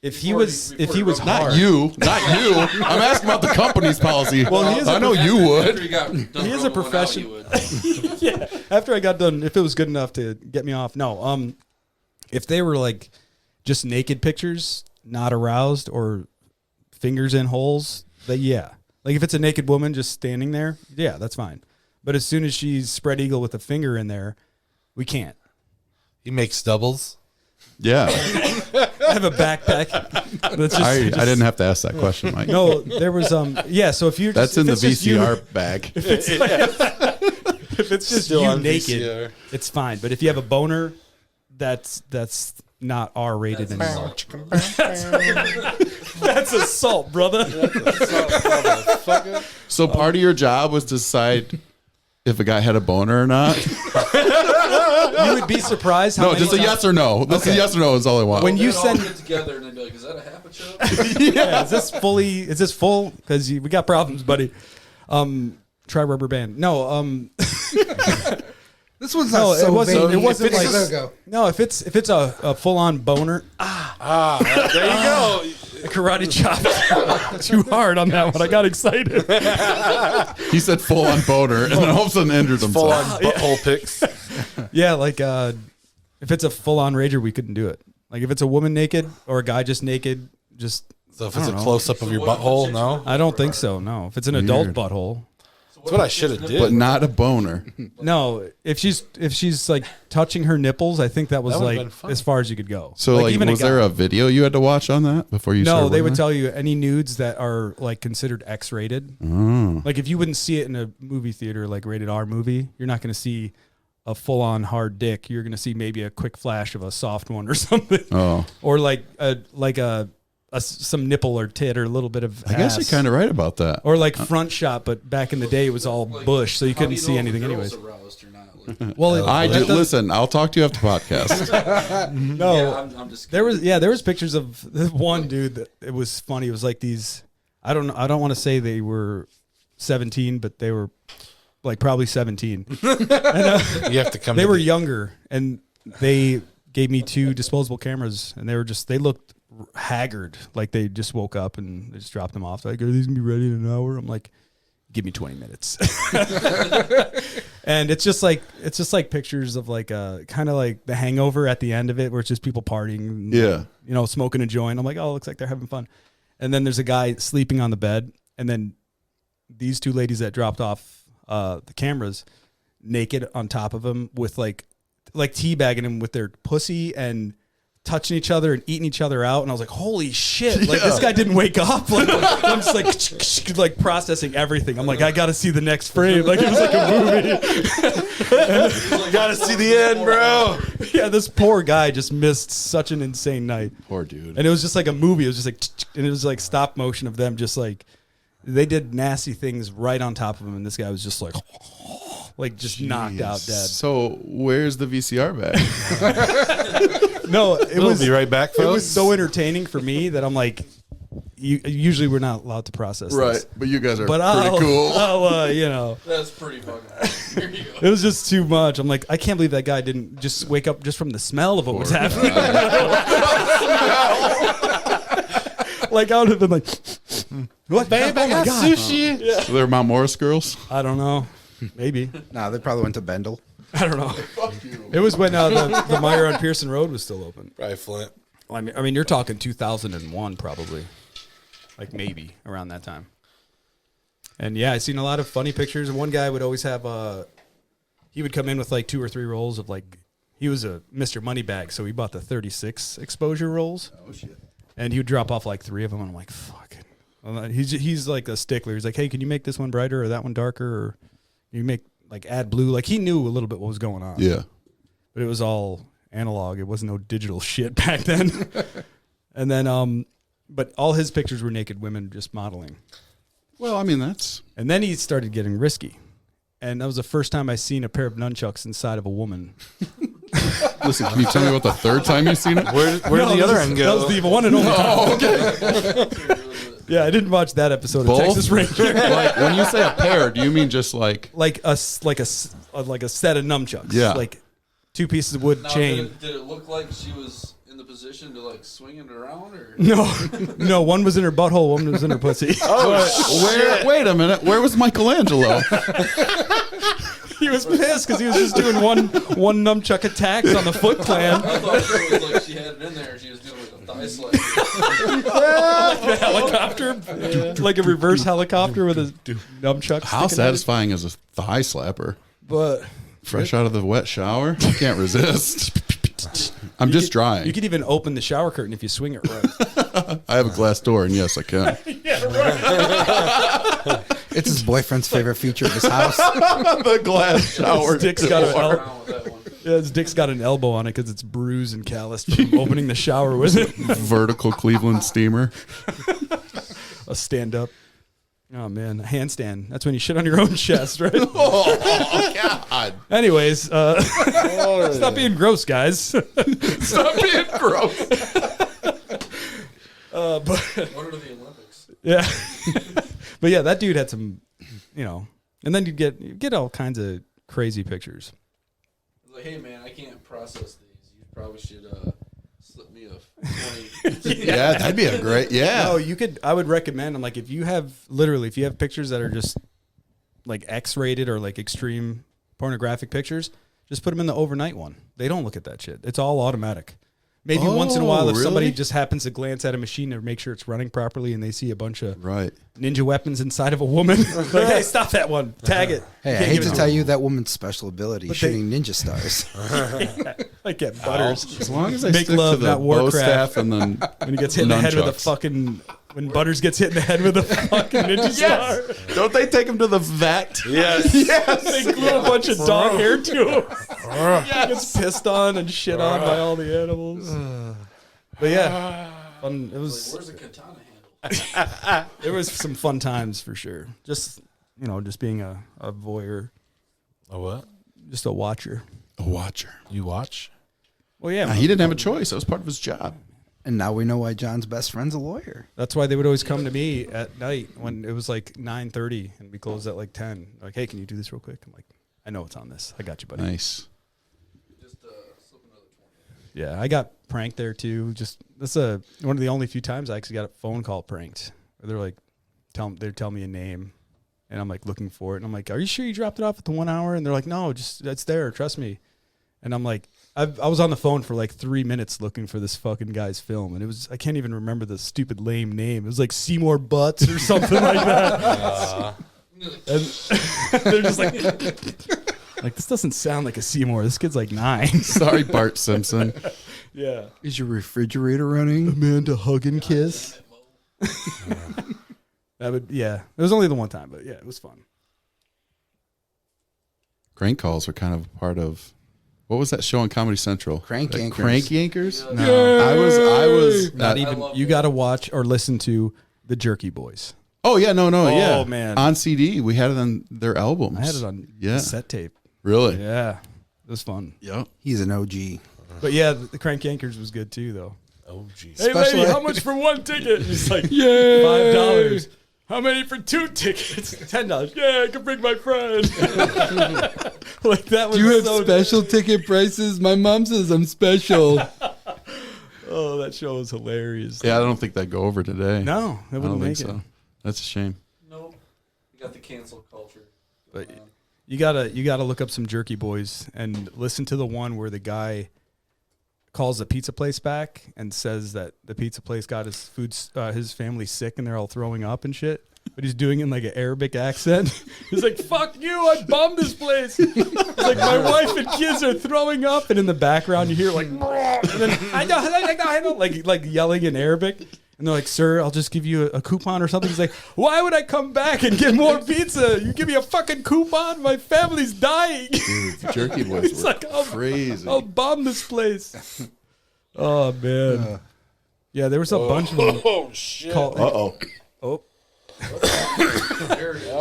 If he was Not hard, you. I'm asking about the company's policy. Well, he is I know you would. He is a professional. Yeah. After I got done, if it was good enough to get me off, no. If they were like just naked pictures, not aroused, or fingers in holes, then yeah. Like if it's a naked woman just standing there, yeah, that's fine. But as soon as she's spread eagle with a finger in there, we can't. He makes doubles. Yeah. I have a backpack. That's just, I didn't have to ask that question, Mike. No, there was yeah. So if you That's in the VCR bag. if it's just Still you on naked, VCR. it's fine. But if you have a boner, that's not R rated anymore. That's assault, brother. So part of your job was to decide if a guy had a boner or not. You would be surprised how No, many just a times- yes or no. That's a yes or no is all I want. When you They'd all send get together and they'd be like, "Is that a habit show?" yeah, is this full? Because we got problems, buddy. Try rubber band. No, This one's no, not so it wasn't. veiny. It wasn't If like it's- go. no. If it's a full on boner, There you go. karate chop too hard on that one. I got excited. He said full on boner, and then all of a sudden injured Full on himself. butthole pics. Yeah, like if it's a full on rager, we couldn't do it. Like if it's a woman naked or a guy just naked, just So if I it's a don't know. close up of your butthole, no. I don't think so. No, if it's an adult butthole, That's what I should have did. But not a boner. no. If she's like touching her nipples, I think that was That would've like been fun. as far as you could go. So like, even was there a video you had to watch on that before you No, started they would working tell you any nudes that are like considered X-rated. there? Like if you wouldn't see it in a movie theater, like rated R movie, you're not going to see a full-on hard dick. You're going to see maybe a quick flash of a soft one or something, Oh. or like some nipple or tit or a little bit of. I guess you're ass. kind of right about that. Or like front shot, but back in the day it was all bush, so you couldn't see anything anyways. Aroused or not? Like, Well, I that do. doesn't- Listen, I'll talk to you after podcast. No, yeah, I'm just. there was pictures of this one dude that it was funny. It was like these. I don't want to say they were 17, but they were like probably 17. You have to come. They to were the- younger, and they gave me 2 disposable cameras, and they looked haggard, like they just woke up and they just dropped them off. They're like, are these gonna be ready in an hour? I'm like, give me 20 minutes. And it's just like pictures of like kind of like The Hangover at the end of it, where it's just people partying, Yeah. smoking a joint. I'm like, oh, it looks like they're having fun. And then there's a guy sleeping on the bed, and then these 2 ladies that dropped off the cameras naked on top of him with like teabagging him with their pussy and touching each other and eating each other out. And I was like, holy shit, like this guy didn't wake up. Like I'm just like processing everything. I'm like, I gotta see the next frame. Like it was like a movie. Gotta see the end, bro. Yeah, this poor guy just missed such an insane night. Poor dude. And it was just like a movie. It was just like, and it was like stop motion of them just like, they did nasty things right on top of him. And this guy was just like just knocked out dead. So where's the VCR bag? No, it We'll was be right back, It folks. was so entertaining for me that I'm like, usually we're not allowed to process this. But you guys are But pretty cool. That's pretty fucking. Here you go. it was just too much. I'm like, I can't believe that guy didn't just wake up just from the smell of what was happening. Like I would have been like, what? Babe, I got sushi. So they're Mount Morris girls. I don't know. Maybe. Nah, they probably went to Bendel. I don't know. It was when the Meyer on Pearson Road was still open. Probably Flint. I mean, you're talking 2001 probably, like maybe around that time. And yeah, I seen a lot of funny pictures. And one guy would always have he would come in with like 2 or 3 rolls of like, he was a Mr. Moneybag, so he bought the 36 exposure rolls. Oh shit! And he would drop off like 3 of them, and I'm like, fuck. He's like a stickler. He's like, hey, can you make this one brighter or that one darker, or you make like add blue? Like he knew a little bit what was going on. Yeah. But it was all analog. It wasn't no digital shit back then. And then, but all his pictures were naked women just modeling. Well, I mean, that's... And then he started getting risky. And that was the first time I seen a pair of nunchucks inside of a woman. Listen, can you tell me about the third time you've seen it? Where did the other end go? That was the one and only time. Yeah, I didn't watch that episode Both? of Texas Ranger. Like, when you say a pair, do you mean just like... like a set of nunchucks. Yeah. Like 2 pieces of wood Now, chain. did it look like she was in the position to like swing it around, or No, one was in her butthole, one was in her pussy. Wait a minute. Where was Michelangelo? He was pissed because he was just doing one nunchuck attacks on the Foot Clan. I thought it was like she had it in there. She was doing like a thigh slap. Like a helicopter, like a reverse helicopter with a nunchuck. How sticking out. satisfying is a thigh slapper? But Fresh out of the wet shower? I can't resist. I'm just drying. you could even open the shower curtain if you swing it right. I have a glass door, and yes, I can. It's his boyfriend's favorite feature of his house. The glass shower His dick's got door. Around with that one. his dick's got an elbow on it because it's bruised and calloused from opening the shower with it. Vertical Cleveland steamer. A stand up. Oh man, a handstand. That's when you shit on your own chest, right? Oh, God. Anyways, stop being gross, guys. Stop being gross. But What are the Olympics? yeah, but yeah, that dude had some, and then you'd get all kinds of crazy pictures. It's like, hey man, I can't process these. You probably should slip me a 20. Yeah, that'd be a great, No, you could. I would recommend them. Like if you have pictures that are just like X-rated or like extreme pornographic pictures, just put them in the overnight one. They don't look at that shit. It's all automatic. Maybe once in a while, if somebody really? just happens to glance at a machine to make sure it's running properly, and they see a bunch of Right. ninja weapons inside of a woman, like, hey, stop that one, tag it. Hey, I Can't hate give to it tell you that woman's special ability is they- shooting ninja stars. like get butters. As long as I Make stick love, to the not bow Warcraft. staff and then When he gets hit in the head with a nunchucks. fucking, when Butters gets hit in the head with a fucking ninja star, Don't they take him to the vet? Yes. they glue a bunch of dog hair to him. He gets pissed on and shit on by all the animals. But yeah, fun. It was. Where's the katana handle? There was some fun times for sure. Just just being a voyeur, A what? just a watcher. A watcher. You watch? Well, yeah, He didn't have a choice. That was part of his job. And now we know why John's best friend's a lawyer. that's why they would always come to me at night when it was like 9:30 and we closed at like 10. Like, hey, can you do this real quick? I'm like, I know it's on this. I got you, buddy. Nice. Just slip another 20. Yeah, I got pranked there too. That's one of the only few times I actually got a phone call pranked. Where they're like, they're telling me a name, and I'm like looking for it, and I'm like, are you sure you dropped it off at the 1 hour? And they're like, no, just it's there. Trust me. And I'm like, I was on the phone for like 3 minutes looking for this fucking guy's film, and I can't even remember the stupid lame name. It was like Seymour Butts or something like that. And they're just like, this doesn't sound like a Seymour. This kid's like 9. Sorry, Bart Simpson. Yeah. Is your refrigerator running? Amanda hug and kiss. It was only the one time, but yeah, it was fun. Crank calls are kind of a part of... What was that show on Comedy Central? Crank Yankers. Crank Yankers? Yeah. No, I was not at- even. love You got to watch or listen to the Jerky Boys. Oh yeah, no, yeah. Oh, man. On CD, we had it on their albums. I had it on Yeah. cassette tape. Really? Yeah, it was fun. Yeah. He's an OG. But yeah, the Crank Yankers was good too, though. Oh, jeez. Hey, Especially- lady, how much for one ticket? He's like, Yay! $5. How many for 2 tickets? $10. Yeah, I can bring my friend. Like that was so ticket prices? My mom says I'm special. Oh, that show was hilarious. Yeah, I don't think that'd go over today. No, it I wouldn't don't think make so. it. That's a shame. Nope. You got the cancel culture. But you gotta look up some Jerky Boys and listen to the one where the guy calls the pizza place back and says that the pizza place got his family sick and they're all throwing up and shit. But he's doing it in like an Arabic accent. He's like, "Fuck you! I bombed this place." He's like, "My wife and kids are throwing up," and in the background you hear like, and then I know, like yelling in Arabic. And they're like, "Sir, I'll just give you a coupon or something." He's like, "Why would I come back and get more pizza? You give me a fucking coupon? My family's dying." Dude, the Jerky Boys He's were like, crazy. I'll bomb this place. Oh man. Yeah, there was a bunch of them. Oh shit! Uh-oh. Oh.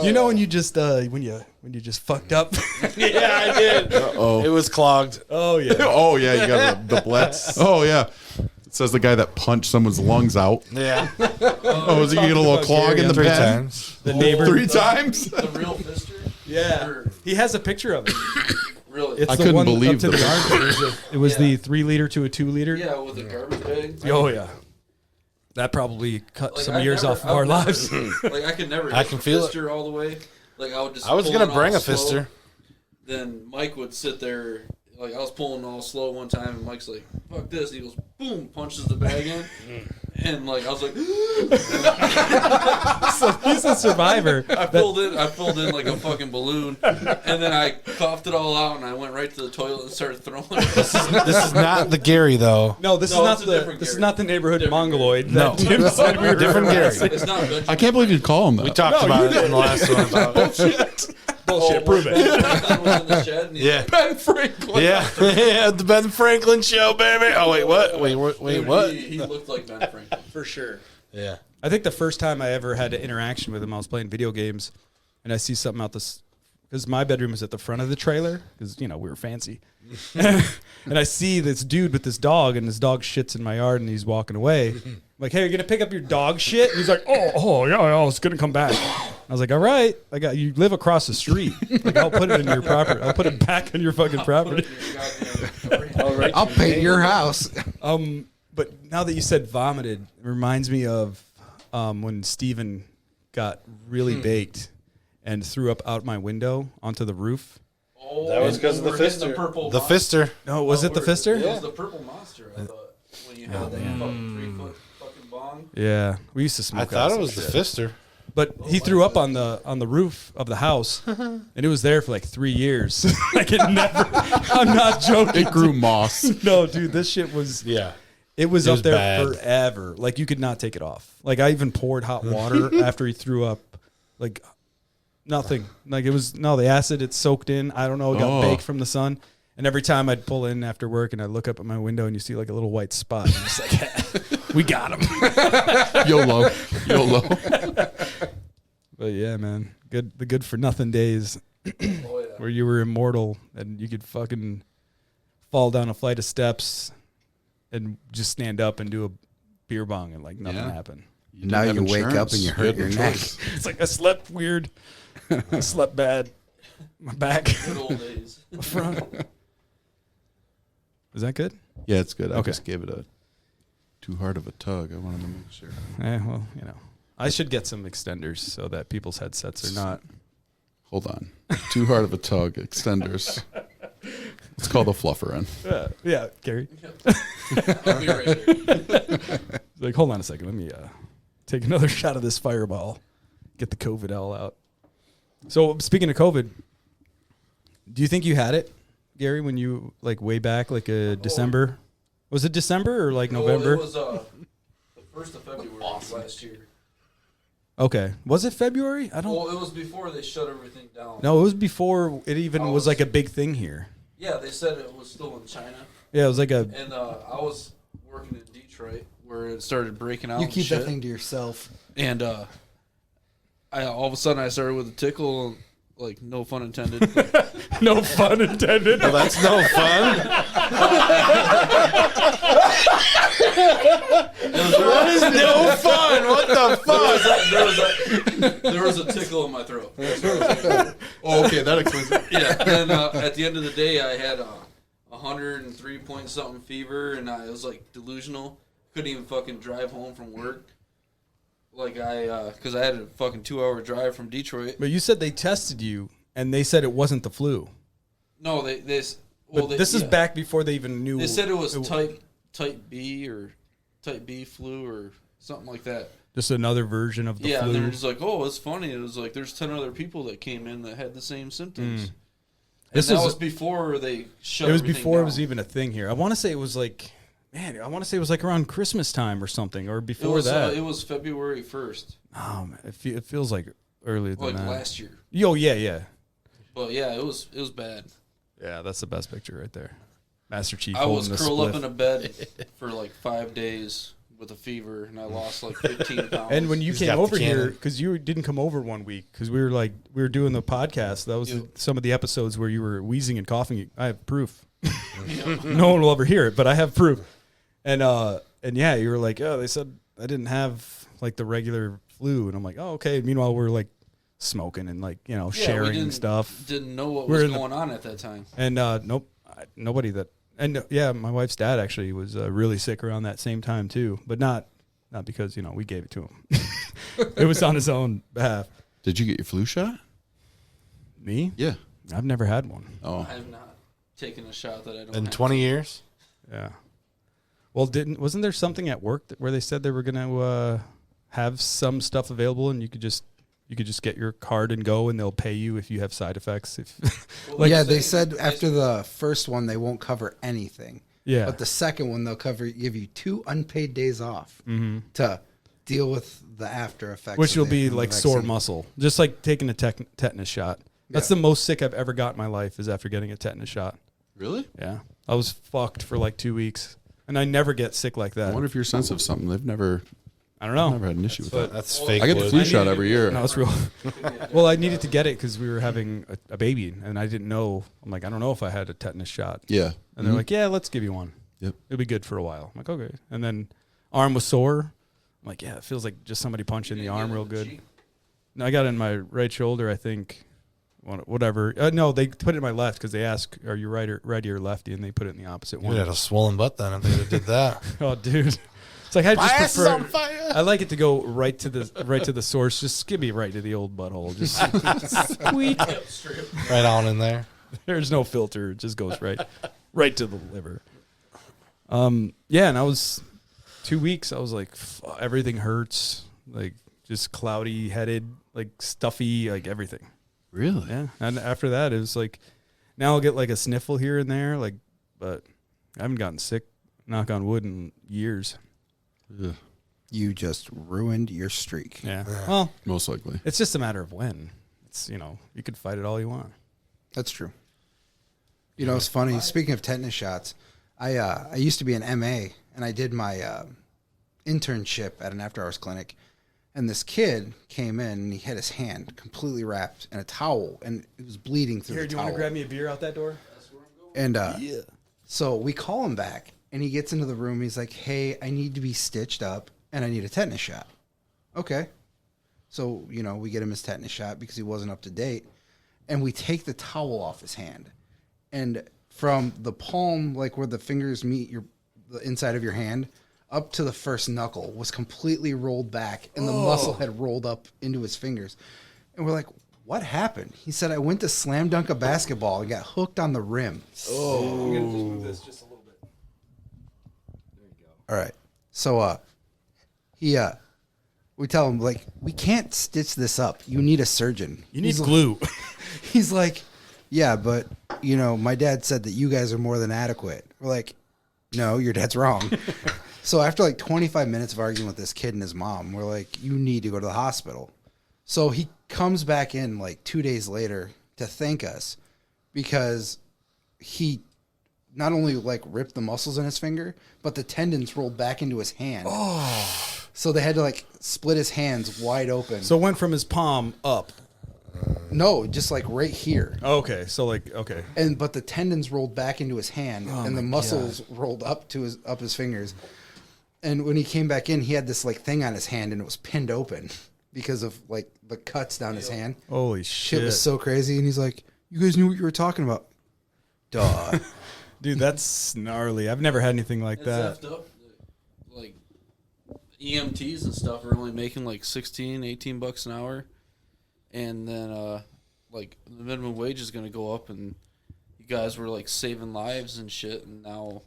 You know when you just when you just fucked up? Yeah, I did. Uh-oh. It was clogged. Oh yeah. Oh, yeah, you got the blitz. Oh, yeah. It says the guy that punched someone's lungs out. Yeah, Oh, is he get a little clog in the 3 pen? times. The neighbor. 3 times? The real fister? Yeah. Or- He has a picture of it. Really? It's I the couldn't one believe up to the the arm. It was the 3 liter to a 2 liter. Yeah, with a garbage bag. Oh yeah. That probably cut Like, some I years never- off of I our would never- lives. Like I could never. I hit can the feel it. fister all the way. Like I would just. I was pull gonna it bring all a fister. slow. Then Mike would sit there. Like I was pulling all slow one time, and Mike's like, "Fuck this!" He goes, "Boom!" Punches the bag in, and like I was like, So he's a survivor. I filled in like a fucking balloon, and then I coughed it all out, and I went right to the toilet and started throwing it. This is not the Gary though. No, this No, is not it's a the different this is Gary. not the neighborhood Different mongoloid No. that Tim said we were Different Gary. It's not Benjamin. I can't believe you'd call him that. We talked No, about you it did. in the last one. About Bullshit. Prove it. Benjamin was in the shed, and he's Yeah. like, Ben Franklin. yeah, yeah, the Ben Franklin show, baby. Oh wait, what? Wait, dude, what? He looked like Ben Franklin. For sure. Yeah. I think the first time I ever had an interaction with him, I was playing video games, and I see something out this because my bedroom was at the front of the trailer because we were fancy, and I see this dude with this dog, and his dog shits in my yard, and he's walking away. I'm like, hey, you're gonna pick up your dog shit? And he's like, oh yeah, I was gonna come back. I was like, all right, you live across the street. Like, I'll put it in your property. I'll put it back on your fucking property. I'll paint your house. But now that you said vomited, it reminds me of when Steven got really baked and threw up out my window onto the roof. Oh, That was 'cause of the we're hitting fister. purple The monster. fister. No, was it the fister? It was the purple monster. I thought when you had that fucking 3-foot fucking bong. Yeah, we used to smoke. I thought out it was the some shit. fister. But he threw up on the roof of the house, and it was there for like 3 years. Like it never. I'm not joking. It grew moss. No, dude, this shit was. Yeah. It was It up was there bad. forever. Like you could not take it off. Like I even poured hot water after he threw up. Like nothing. Like it was the acid. It soaked in. I don't know. It got Oh. baked from the sun. And every time I'd pull in after work and I look up at my window and you see like a little white spot. I'm just like, we got him. YOLO. YOLO. But yeah, man, the good for nothing days Oh yeah. where you were immortal and you could fucking fall down a flight of steps and just stand up and do a beer bong and like nothing Yeah. happened. Now you wake up and you hurt your neck. It's like I slept weird. I slept bad. My back, Good old days. my front. Is that good? Yeah, it's good. I Okay. just gave it a too hard of a tug. I wanted to make sure. Well, I should get some extenders so that people's headsets are not. Hold on. Too hard of a tug. Extenders. Let's call the fluffer in. Yeah, Gary. I'll be right here. Like, hold on a second. Let me take another shot of this Fireball. Get the COVID all out. So, speaking of COVID, do you think you had it, Gary, when you, like, way back, like, December? Was it December or, like, November? Well, it was the 1st of February last year. Okay. Was it February? I don't... Well, it was before they shut everything down. No, it was before it even I was, like, a big thing here. Yeah, they said it was still in China. Yeah, it was like a... And I was working in Detroit where it started breaking out. You and keep shit. that thing to yourself. And I all of a sudden I started with a tickle, like no fun intended. No fun intended. Well, that's no fun. That is no fun. What the fuck? There was a tickle in my throat. Oh, okay. That explains it. Yeah. And at the end of the day, I had 103 point something fever, and I was like delusional. Couldn't even fucking drive home from work. Like because I had a fucking 2-hour drive from Detroit. But you said they tested you, and they said it wasn't the flu. No, they But this is back before they even knew. They said it was type B or type B flu or something like that. Just another version of the Yeah, and flu. they're just like, oh, it's funny. It was like there's 10 other people that came in that had the same symptoms. And This that was- was before they shut. It was everything before down. it was even a thing here. I want to say it was like, man, I want to say it was like around Christmas time or something, or It before was, that. it was February 1st, Oh man, it feels like earlier than like that. last year. Yo, yeah. But yeah, it was bad. Yeah, that's the best picture right there. Master Chief. I was holding the curled up spliff. in a bed for like 5 days with a fever, and I lost like 15 pounds. And when you He's came got the over here, cannon. because you didn't come over one week, because we were doing the podcast. That was some of the episodes where you were wheezing and coughing. I have proof. No one will ever hear it, but I have proof. And yeah, you were like, oh, they said I didn't have like the regular flu, and I'm like, oh, okay. Meanwhile, we're like smoking and like sharing and stuff. Didn't know what was going on at that time. And nope, nobody that. And yeah, my wife's dad actually was really sick around that same time too, but not because we gave it to him. It was on his own behalf. Did you get your flu shot? Me? Yeah. I've never had one. Oh. I have not taken a shot that I don't. In have 20 to. years? Yeah. Well, wasn't there something at work where they said they were gonna have some stuff available, and you could just get your card and go, and they'll pay you if you have side effects. Yeah, they said after the first one they won't cover anything. Yeah. But the second one they'll give you 2 unpaid days off to deal with the after effects. Which will be from the like sore vaccine. muscle, just like taking a tetanus shot. That's the most sick I've ever got in my life is after getting a tetanus shot. Really? Yeah. I was fucked for like 2 weeks, and I never get sick like I that. wonder if you're sensitive to something. They've never I don't know. never had an issue with that. That's fake. I get the wood. flu shot every year. No, it's real. Well, I needed to get it because we were having a baby, and I didn't know. I'm like, I don't know if I had a tetanus shot. Yeah. And they're like, yeah, let's give you one. Yep. It'll be good for a while. I'm like, okay. And then arm was sore. I'm like, yeah, it feels like just somebody punching the arm real good. No, I got it in my right shoulder, I think. Whatever. No, they put it in my left because they ask, are you righty or lefty? And they put it in the opposite You one. had a swollen butt then if they did that. Oh, dude. It's like I My ass just is on prefer. fire. I like it to go right to the source. Just give me right to the old butthole. Just squeak. Right on in there. There's no filter. It just goes right to the liver. Yeah, and I was 2 weeks. I was like, everything hurts. Like just cloudy headed, like stuffy, like everything. Really? Yeah. And after that, it was like, now I'll get like a sniffle here and there, like, but I haven't gotten sick, knock on wood, in years. Yeah. You just ruined your streak. Yeah. Well, Most likely. it's just a matter of when. It's, you could fight it all you want. That's true. It's funny. Speaking of tetanus shots, I used to be an MA, and I did my internship at an after-hours clinic. And this kid came in, and he had his hand completely wrapped in a towel, and it was bleeding through Here, the do you towel. want to grab me a beer out that door? And so we call him back, and he gets into the room. He's like, hey, I need to be stitched up, and I need a tetanus shot. Okay. So, we get him his tetanus shot because he wasn't up to date. And we take the towel off his hand. And from the palm, like where the fingers meet the inside of your hand, up to the first knuckle was completely rolled back, and the muscle had rolled up into his fingers. And we're like, what happened? He said, I went to slam dunk a basketball and got hooked on the rim. I'm going to move this just a little bit. There you go. All right. So we tell him, like, we can't stitch this up. You need a surgeon. You need glue. He's like, yeah, but, my dad said that you guys are more than adequate. We're like, no, your dad's wrong. So after like 25 minutes of arguing with this kid and his mom, we're like, you need to go to the hospital. So he comes back in like 2 days later to thank us because he not only like ripped the muscles in his finger, but the tendons rolled back into his hand. Oh. So they had to like split his hands wide open. So it went from his palm up. No, just like right here. Okay, so like, okay. But the tendons rolled back into his hand, and the muscles rolled up to his fingers. And when he came back in, he had this like thing on his hand, and it was pinned open because of like the cuts down his hand. Holy Shit shit. was so crazy. And he's like, "You guys knew what you were talking about." Duh. Dude, that's gnarly. I've never had anything like It's that. effed up. Like EMTs and stuff are only making like 16, 18 bucks an hour. And then like the minimum wage is going to go up, and you guys were like saving lives and shit, and now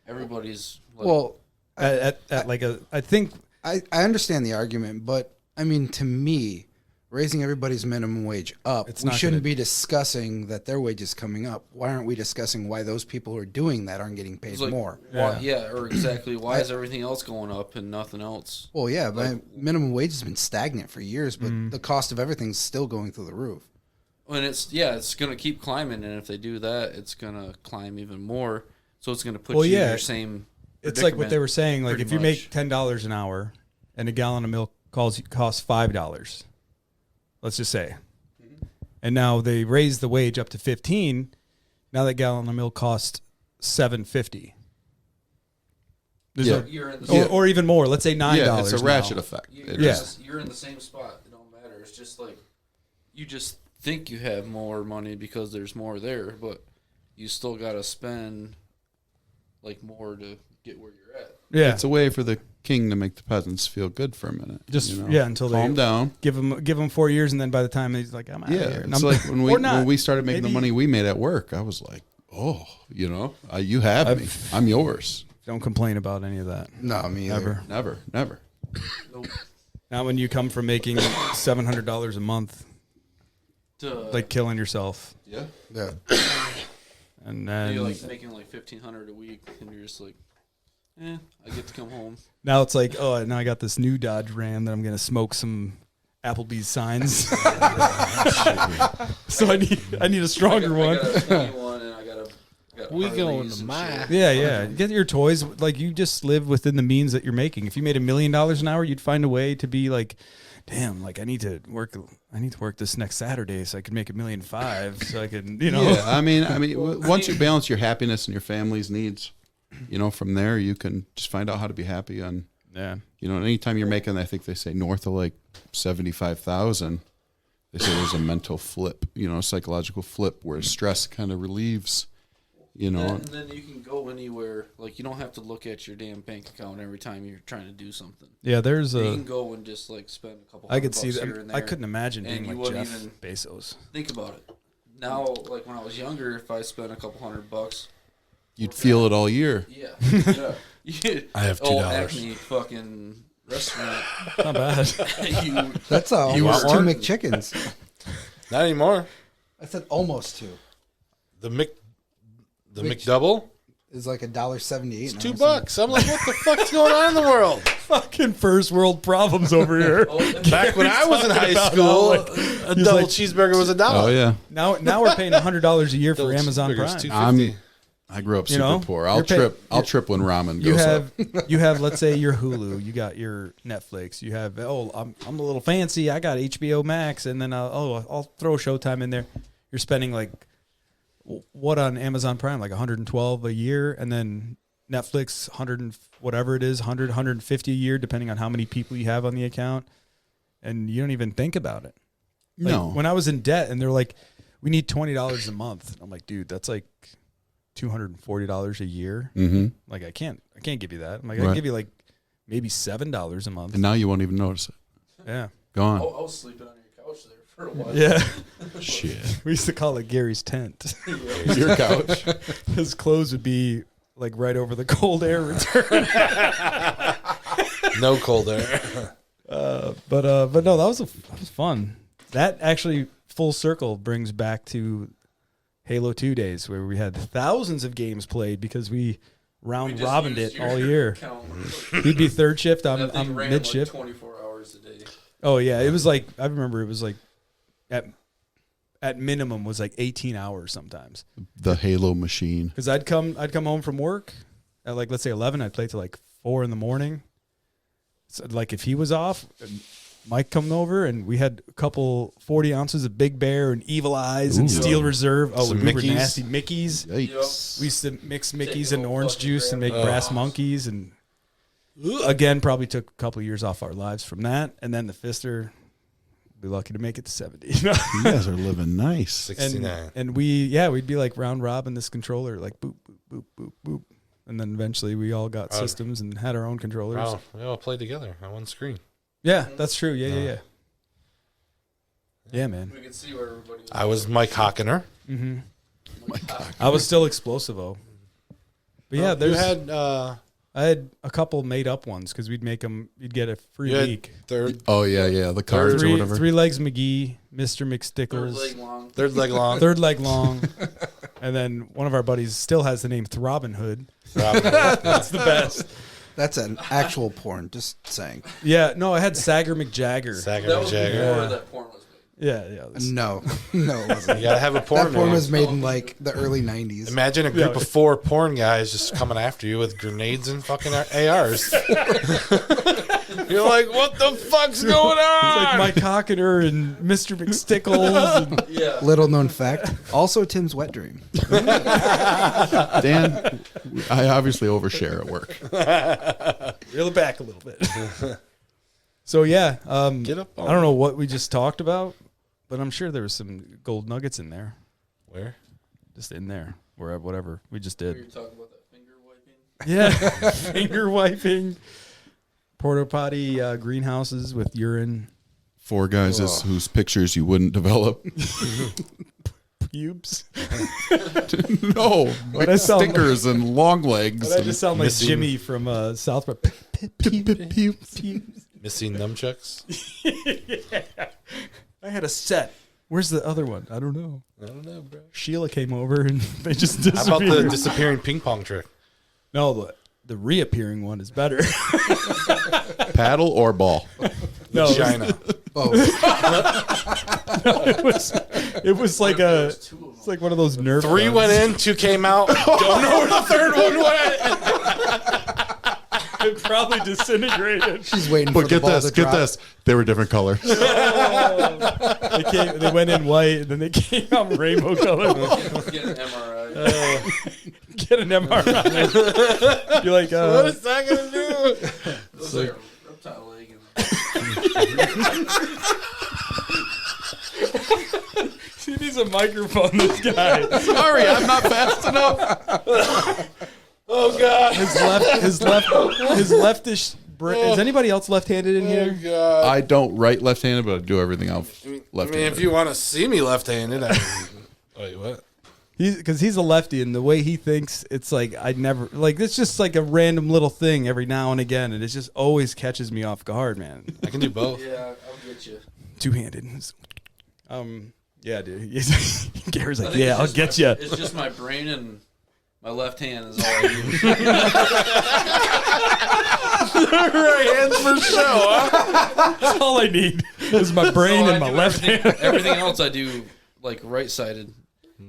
everybody's like, Well, I think I understand the argument, but I mean, to me, raising everybody's minimum wage up, It's we not shouldn't gonna- be discussing that their wage is coming up. Why aren't we discussing why those people who are doing that aren't getting paid it's like, more? or exactly. Why is everything else going up and nothing else? Well, yeah, but minimum wage has been stagnant for years, but the cost of everything's still going through the roof. And it's going to keep climbing, and if they do that, it's going to climb even more. So it's going to put you in your same it's like what they predicament, were saying. Like pretty if you much. make $10 an hour and a gallon of milk costs $5, let's just say, and now they raise the wage up to 15. Now that gallon of milk costs $7.50. Yeah. You're in the Or even more. Let's say $9. Yeah, it's a ratchet now. effect. You're in the same spot. It don't matter. It's just like you just think you have more money because there's more there, but you still got to spend like more to get where you're at. Yeah, It's a way for the king to make the peasants feel good for a minute. just you know? until Calm they down. give them 4 years, and then by the time he's like, I'm out Yeah, of here. And it's I'm- like when or not. when we started making Maybe- the money we made at work. I was like, oh, you have me. I'm yours. Don't complain about any of that. No, me either. Never. Never. Not when you come from making $700 a month, To, like killing yourself, Yeah. Yeah. and then you're like making like $1,500 a week, and you're just like, I get to come home. now it's like, oh, now I got this new Dodge Ram that I'm gonna smoke some Applebee's signs. So I need a stronger I one. got a 21, and I got We Harleys going and to shit. my. Yeah. Get your toys. Like you just live within the means that you're making. If you made $1 million an hour, you'd find a way to be like, damn, like I need to work this next Saturday so I can make $1.5 million. So I can, Yeah, I mean, once you balance your happiness and your family's needs, from there you can just find out how to be happy on. Yeah. Anytime you're making, I think they say north of like 75,000, they say there's a mental flip, a psychological flip where stress kind of relieves, And then you can go anywhere. Like you don't have to look at your damn bank account every time you're trying to do something. Yeah, there's You a. can go and just like spend a couple. I could $100 see here that. and I there. couldn't imagine and being you like wouldn't Jeff even Bezos. think about it. Now, like when I was younger, if I spent a couple $100, You'd feel it all year. yeah. I have Oh, $2. Acme fucking restaurant. Not bad. you, That's You almost want two one? McChickens. Not anymore. I said almost two. The McDouble. It's like $1.78. It's $2. I'm like, what the fuck's going on in the world? Fucking first world problems over here. Back when I was in high about school, how, like, a he's double like- cheeseburger was $1. Oh yeah, Now we're paying $100 a year for Double Amazon cheeseburger's Prime. $2.50. I grew up You super know, poor. you're I'll pay- trip. I'll you're- trip when ramen You goes up. have let's say your Hulu, you got your Netflix, you have I'm a little fancy, I got HBO Max, and then I'll throw Showtime in there. You're spending like what on Amazon Prime, like 112 a year, and then Netflix 100 and whatever it is, 150 a year, depending on how many people you have on the account, and you don't even think about it. Like, No. when I was in debt, and they're like, we need $20 a month. I'm like, dude, that's like $240 a year. Mm-hmm. Like I can't give you that. I'm like, I Right. can give you like maybe $7 a month. And now you won't even notice it. Yeah. Gone. I was sleeping on your couch there for a while. Yeah. Shit. We used to call it Gary's tent. Your couch. His clothes would be like right over the cold air return. No cold air. But no, that was fun. That actually full circle brings back to Halo 2 days where we had thousands of games played because we round robined it all year. He'd be third shift, I'm mid shift. 24 hours a day. Oh yeah, it was like I remember it was like at minimum was like 18 hours sometimes. The Halo machine. Because I'd come home from work at like let's say 11. I'd play till like 4 in the morning. So like if he was off, Mike coming over and we had a couple 40 ounces of Big Bear and Evil Eyes and Ooh. Steel Reserve. Oh, Some we were Mickeys. nasty Mickeys. Yikes. We used to mix Mickeys Take and no orange fucking juice and make crap. brass monkeys and again probably took a couple of years off our lives from that. And then the Fister, be lucky to make it to 70. You know? You guys are living nice. 69. And we'd be like round robin this controller, like boop, boop, boop, boop, boop. And then eventually we all got systems and had our own controllers. Wow, we all played together on one screen. Yeah, that's true. Yeah. Yeah, man. We could see where everybody was. I was Mike Hockener. Mm-hmm. I was still explosive-o. But yeah, You had I had a couple made up ones because we'd make them. You'd get a free you had week. third Oh yeah. The cards or Three, whatever. three legs McGee, Mr. Third McStickles, leg long. leg long. third leg long, and then one of our buddies still has the name Throbbing Hood. That's the best. That's an actual porn. Just saying. Yeah, no, I had Sagger McJagger. Sagger That was Jagger. before Yeah. that porn was Yeah. No, it wasn't. You gotta have a porn That porn name. was made in like the early 90s. Imagine a group of 4 porn guys just coming after you with grenades and fucking ARs. You're like, what the fuck's going It's on? like Mike Cockiner and Mr. McStickles. And, Yeah. Little known fact. Also, Tim's wet dream. Dan, I obviously overshare at work. reel it back a little bit. So yeah, Get up on I don't know what we just talked about, but I'm sure there was some gold nuggets in there, Where? just in there, whatever we just You're did. talking about that finger wiping. Yeah, finger wiping, porta potty greenhouses with urine, 4 guys whose pictures you wouldn't develop. pubes. No, What'd I like sound stickers and long legs. But I just sound like Missing- Jimmy from South Park. Pubes. Missing nunchucks? I had a set. Where's the other one? I don't know. I don't know, bro. Sheila came over and they just How about the disappeared. disappearing ping pong trick? No, the reappearing one is better. Paddle or ball? No, China. Oh, it was like it's like one of those Nerf 3 guns. went in, 2 came out. Don't know where the 3rd one went. It probably disintegrated. she's waiting But for the get ball this, to get drop. this. They were different colors. They went in white, and then they came out rainbow color. Get an MRI. Get an MRI. You're like, What is that going to do? Looks like a reptile leg. he needs a microphone. This guy. Sorry, I'm not fast enough. Oh, God. His leftish. Is anybody else left-handed in here? God. I don't write left-handed, but I do everything else I mean, left-handed. if you want to see me left-handed, wait, what? Because he's a lefty, and the way he thinks, it's like I'd never like. It's just like a random little thing every now and again, and it just always catches me off guard, man. I can do both. Yeah, I'll get you. Two-handed. Yeah, dude. Gary's I like, think yeah, it's I'll just get my- you. It's just my brain and my left hand is all I use. Right hands for show, huh? That's all I need is my brain So I and my do left everything, hand. everything else I do like right-sided.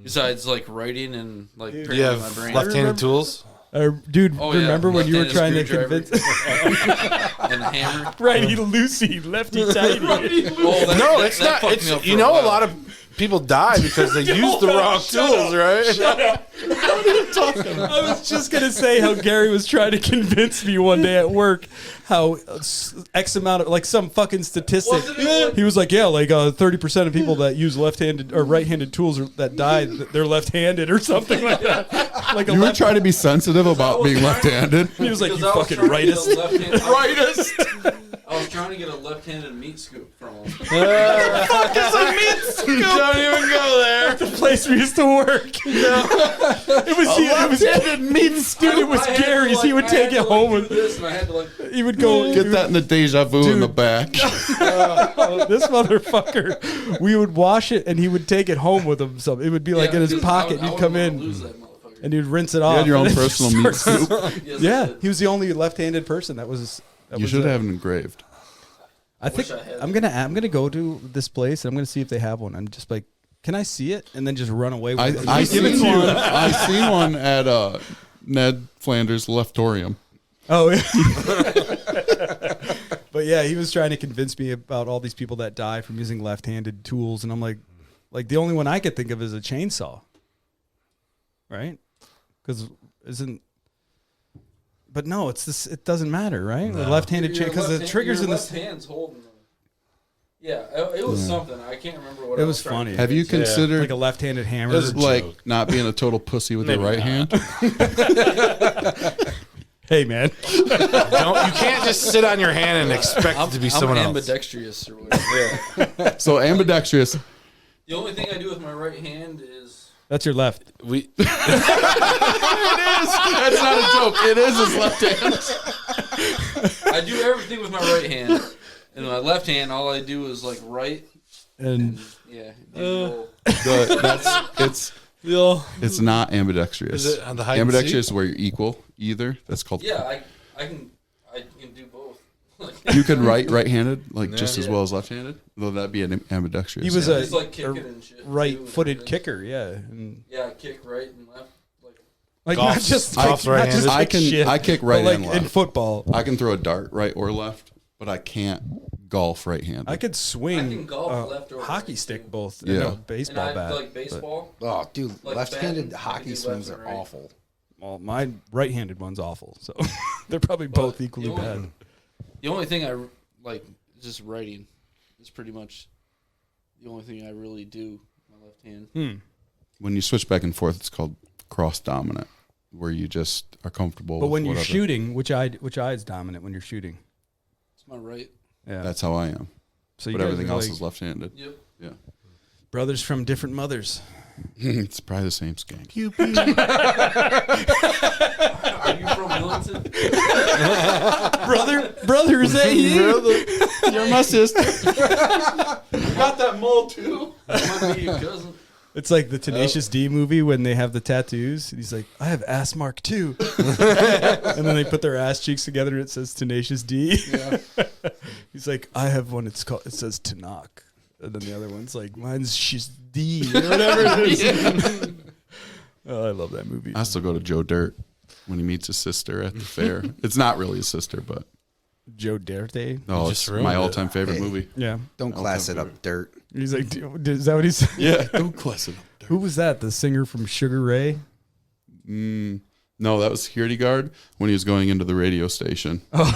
Besides like writing and like You training my have brain. left-handed tools? Dude, Oh, yeah. remember when you were trying to Left-handed convince and a hammer. righty Lucy, lefty tighty? Oh, that, No, that- it's that not. fucked It's me up you for know a while. lot of people die because they use the wrong tools, right? I was just gonna say how Gary was trying to convince me one day at work how X amount of like some fucking statistic. Wasn't it like- He was like, yeah, like 30% of people that use left-handed or right-handed tools that die, they're left-handed or something like that. Like a You were left- trying to be sensitive about being left-handed. He was like, Because you I was fucking trying to get a rightist. left-handed- Rightist. I was trying to get a left-handed meat scoop from him. Don't even go there. The place we used to work. It was meat scoop. It was I had to, Gary's. like- He would I take had it to, like, home do with. this, and I had to like. He would go Get that in the deja vu in the back. This motherfucker. We would wash it, and he would take it home with him. So it would be like in his because pocket. I You'd come wouldn't wanna in, lose that motherfucker. and you'd rinse it off. had your own and then personal just meat start- scoop. Yes, I Yeah, did. he was the only left-handed person that was. You should have it engraved. I think wish I had I'm gonna go to this place, and I'm gonna see if they have one. I'm just like, can I see it, and then just run away with it? I Give it seen to you. one. I seen one at Ned Flanders' Leftorium. Oh, yeah. But yeah, he was trying to convince me about all these people that die from using left-handed tools, and I'm like the only one I could think of is a chainsaw, right? Because isn't. But no, it's this. It doesn't matter, right? The left-handed chain because the triggers in left this. hand's holding them. Yeah, it was something. I can't remember what It I was trying to funny. Have you considered Like a left-handed hammer. It was like joke. not being a total pussy with your Maybe right not. hand? Hey, man. You can't just sit on your hand and expect it to be someone I'm else. ambidextrous or whatever. So ambidextrous. The only thing I do with my right hand is That's your left. We That's not a joke. It is his left hand. I do everything with my right hand, and my left hand all I do is like right. And Yeah, do the whole- It's not ambidextrous. Is it on the hide and ambidextrous seek? is where you're equal either. That's called. yeah. I can do both. You could write right-handed, like just as well as left-handed. Though that'd be an ambidextrous. He was yeah. a, He's like kicking and shit. right-footed too. kicker, yeah. And Yeah, kick right and left. like Golf's- not just golf's like, not just right-handed. like shit, I kick but right like and in left. football. I can throw a dart right or left, but I can't golf right-handed. I could swing I can golf left or hockey right, stick too. both Yeah. and a And baseball I bat. like baseball. Oh, dude, Like left-handed batting, I hockey can do swings left are and right. awful. Well, my right-handed one's awful, so they're probably both But equally the only- bad. The only thing I like is just writing. It's pretty much the only thing I really do with my left hand. When you switch back and forth, it's called cross-dominant, where you just are comfortable But with when you're whatever. shooting, which eye is dominant when you're shooting? It's my right. Yeah. That's how I am. So you But guys everything are else like is left-handed. Yep. Yeah. brothers from different mothers. It's probably the same skank. Are you from Millington? Brother, is that you? You're my sister. Got that mole too. Might be your cousin. It's like the Tenacious D movie when they have the tattoos. And he's like, I have ass mark too. And then they put their ass cheeks together and it says Tenacious D. Yeah. He's like, I have one. It says Tanakh. And then the other one's like, mine's she's D or whatever it is. Oh, I love that movie. I still go to Joe Dirt when he meets his sister at the fair. It's not really his sister, but Joe Darte. no, just it's ruined my it. all-time favorite Hey. movie. Yeah. Don't class it favorite. up, dirt. He's like, is that what he said? Yeah, don't class it up. Who was that? The singer from Sugar Ray? No, that was security guard when he was going into the radio station. Oh.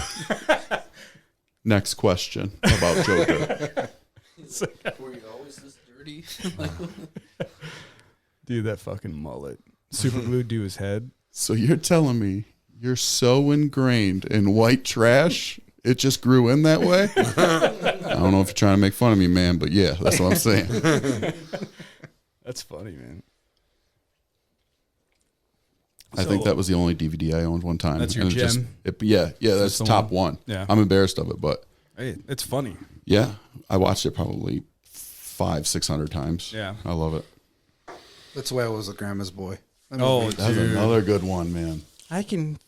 Next question about Joe Dirt. Were you always this dirty? Dude, that fucking mullet. Super glued to his head. So you're telling me you're so ingrained in white trash, it just grew in that way? I don't know if you're trying to make fun of me, man, but yeah, that's what I'm saying. That's funny, man. I think that was the only DVD I owned one time. That's your And it just- gem? yeah, that's the top one? one. Yeah. I'm embarrassed of it, but Hey, it's funny. yeah, I watched it probably 500-600 times. Yeah. I love it. That's why I was a grandma's boy. That Oh, movie- That's dude. another good one, man. I can.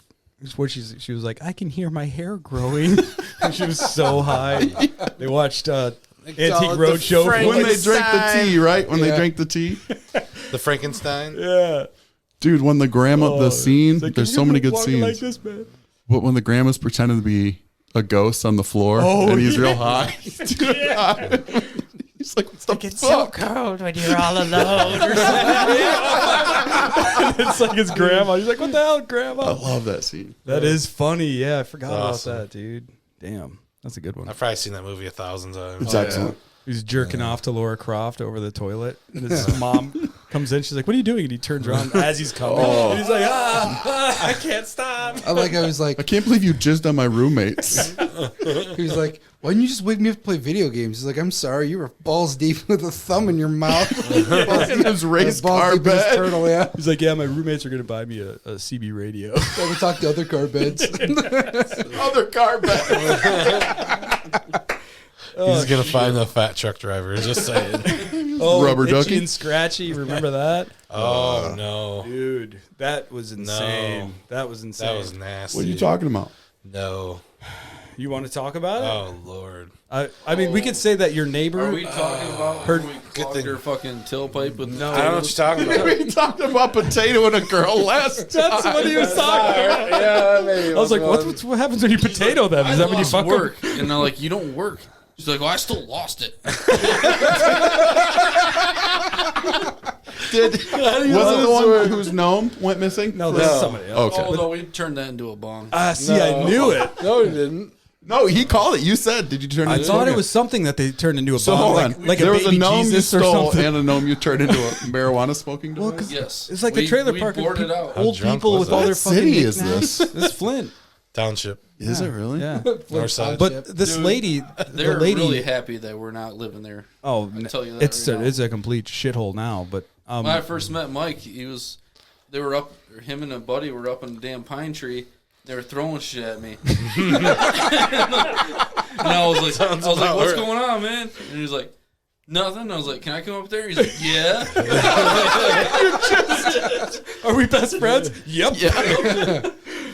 What she was like, I can hear my hair growing. And she was so high. They watched Antique Roadshow. When they drank the tea, right? When they drank the tea. The Frankenstein. Yeah. Dude, when the grandma, the scene, It's like, there's "Can so you many good walk scenes. like this, man?" But when the grandma's pretending to be a ghost on the floor and he's real high. Dude, he's like, what's the fuck? cold when you're all alone. It's like his grandma. He's like, what the hell, I grandma? love that scene. That is funny. Yeah, I forgot Awesome. about that, dude. Damn. That's a good one. I've probably seen that movie 1,000 times. It's excellent. He's jerking off to Laura Croft over the toilet. And his mom comes in. She's like, what are you doing? And he turns around as he's coming. And he's like, I can't stop. I was I like, can't believe you jizzed on my roommates. he was like, why didn't you just wake me up to play video games? He's like, I'm sorry, you were balls deep with a thumb in your mouth. In his race balls car deep in his bed. turtle, yeah. He's like, yeah, my roommates are going to buy me a CB radio. So we talked to other car beds. Other car bed. He's gonna find the fat truck driver. Just saying. Oh, Rubber Itchy ducky? and Scratchy. Remember that? Oh no, Dude, that was insane. That was insane. that was nasty. What are you talking about? No. You want to talk about it? Oh lord. I mean, we could say that your neighbor. Are we talking about Her- when we clogged her fucking tailpipe with No. I don't know what you're talking about. We talked about potato and a girl last That's what he was talking about. Yeah, maybe. I was like, what happens when you potato them? Is that when you fuck work? them? And I'm like, you don't work. She's like, well, I still lost it. Was it the one whose gnome went missing? No, this is somebody else. Okay. Oh, no, we turned that into a bong. See, I knew it. No, he didn't. No, he called it. You said, did you turn it I into thought a it was something that they turned into a So bomb, hold on. like there a was baby a gnome Jesus you or stole something. and a gnome you turned into a marijuana smoking device? Well, 'cause Yes. it's like the We- trailer we park. bored it out. Old How drunk people was with that? all their What fucking city is knickknacks. this? This is Flint. Township. Is it really? Yeah. North side. But this lady, They're the lady. really happy that we're not living there. Oh, I tell you that it's right now. it's a complete shithole now. But When I first met Mike, they were up, him and a buddy were up in the damn pine tree. They were throwing shit at me. And I was like, what's going on, man? And he was like, nothing. I was like, can I come up there? He's like, yeah. are we best friends? Yep.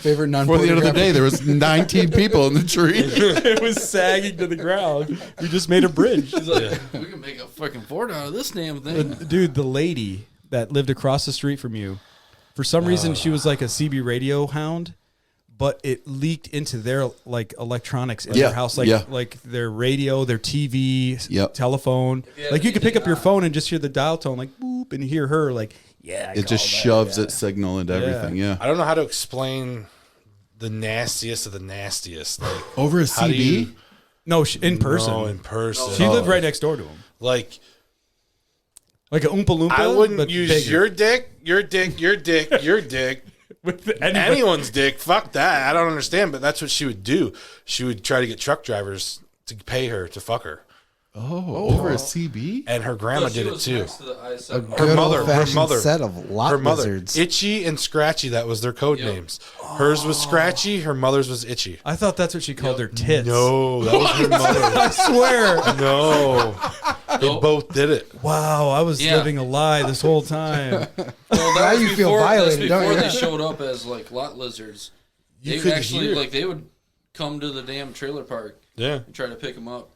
Favorite nun For the other photograph? day, there was 19 people in the tree. It was sagging to the ground. We just made a bridge. He's like, we can make a fucking fort out of this damn thing. Dude, the lady that lived across the street from you, for some reason, she was like a CB radio hound, but it leaked into their like electronics in Yeah, their house, like their radio, their TV, Yep. telephone. Yeah, Like you could pick up your on. phone and just hear the dial tone, like boop, and hear her like, yeah. I It just called that, shoves yeah. its signal into everything. Yeah. I don't know how to explain the nastiest of the nastiest. Like, Over a how do CB? you- No, in person. No, in person. She lived right next door to him, Like, like a Oompa Loompa. I wouldn't but use bigger. your dick, your dick, your dick, your dick. With anybody. Anyone's dick. Fuck that. I don't understand, but that's what she would do. She would try to get truck drivers to pay her to fuck her. Oh, over a CB? And her grandma She did it was too. next to the A ISF. good mother- old-fashioned set of lot Her mother, lizards. Itchy and Scratchy, that was their code Yep. names. Hers was Scratchy, her mother's was Itchy. I thought that's what she called her tits. No, that was her mother. I swear. No. They Nope. both did it. Wow, I was Yeah. living a lie this whole time. Well, Now that was you feel before, violated, that's don't before you? they showed up as like lot lizards. You They could actually hear. like they would come to the damn trailer park Yeah. and try to pick them up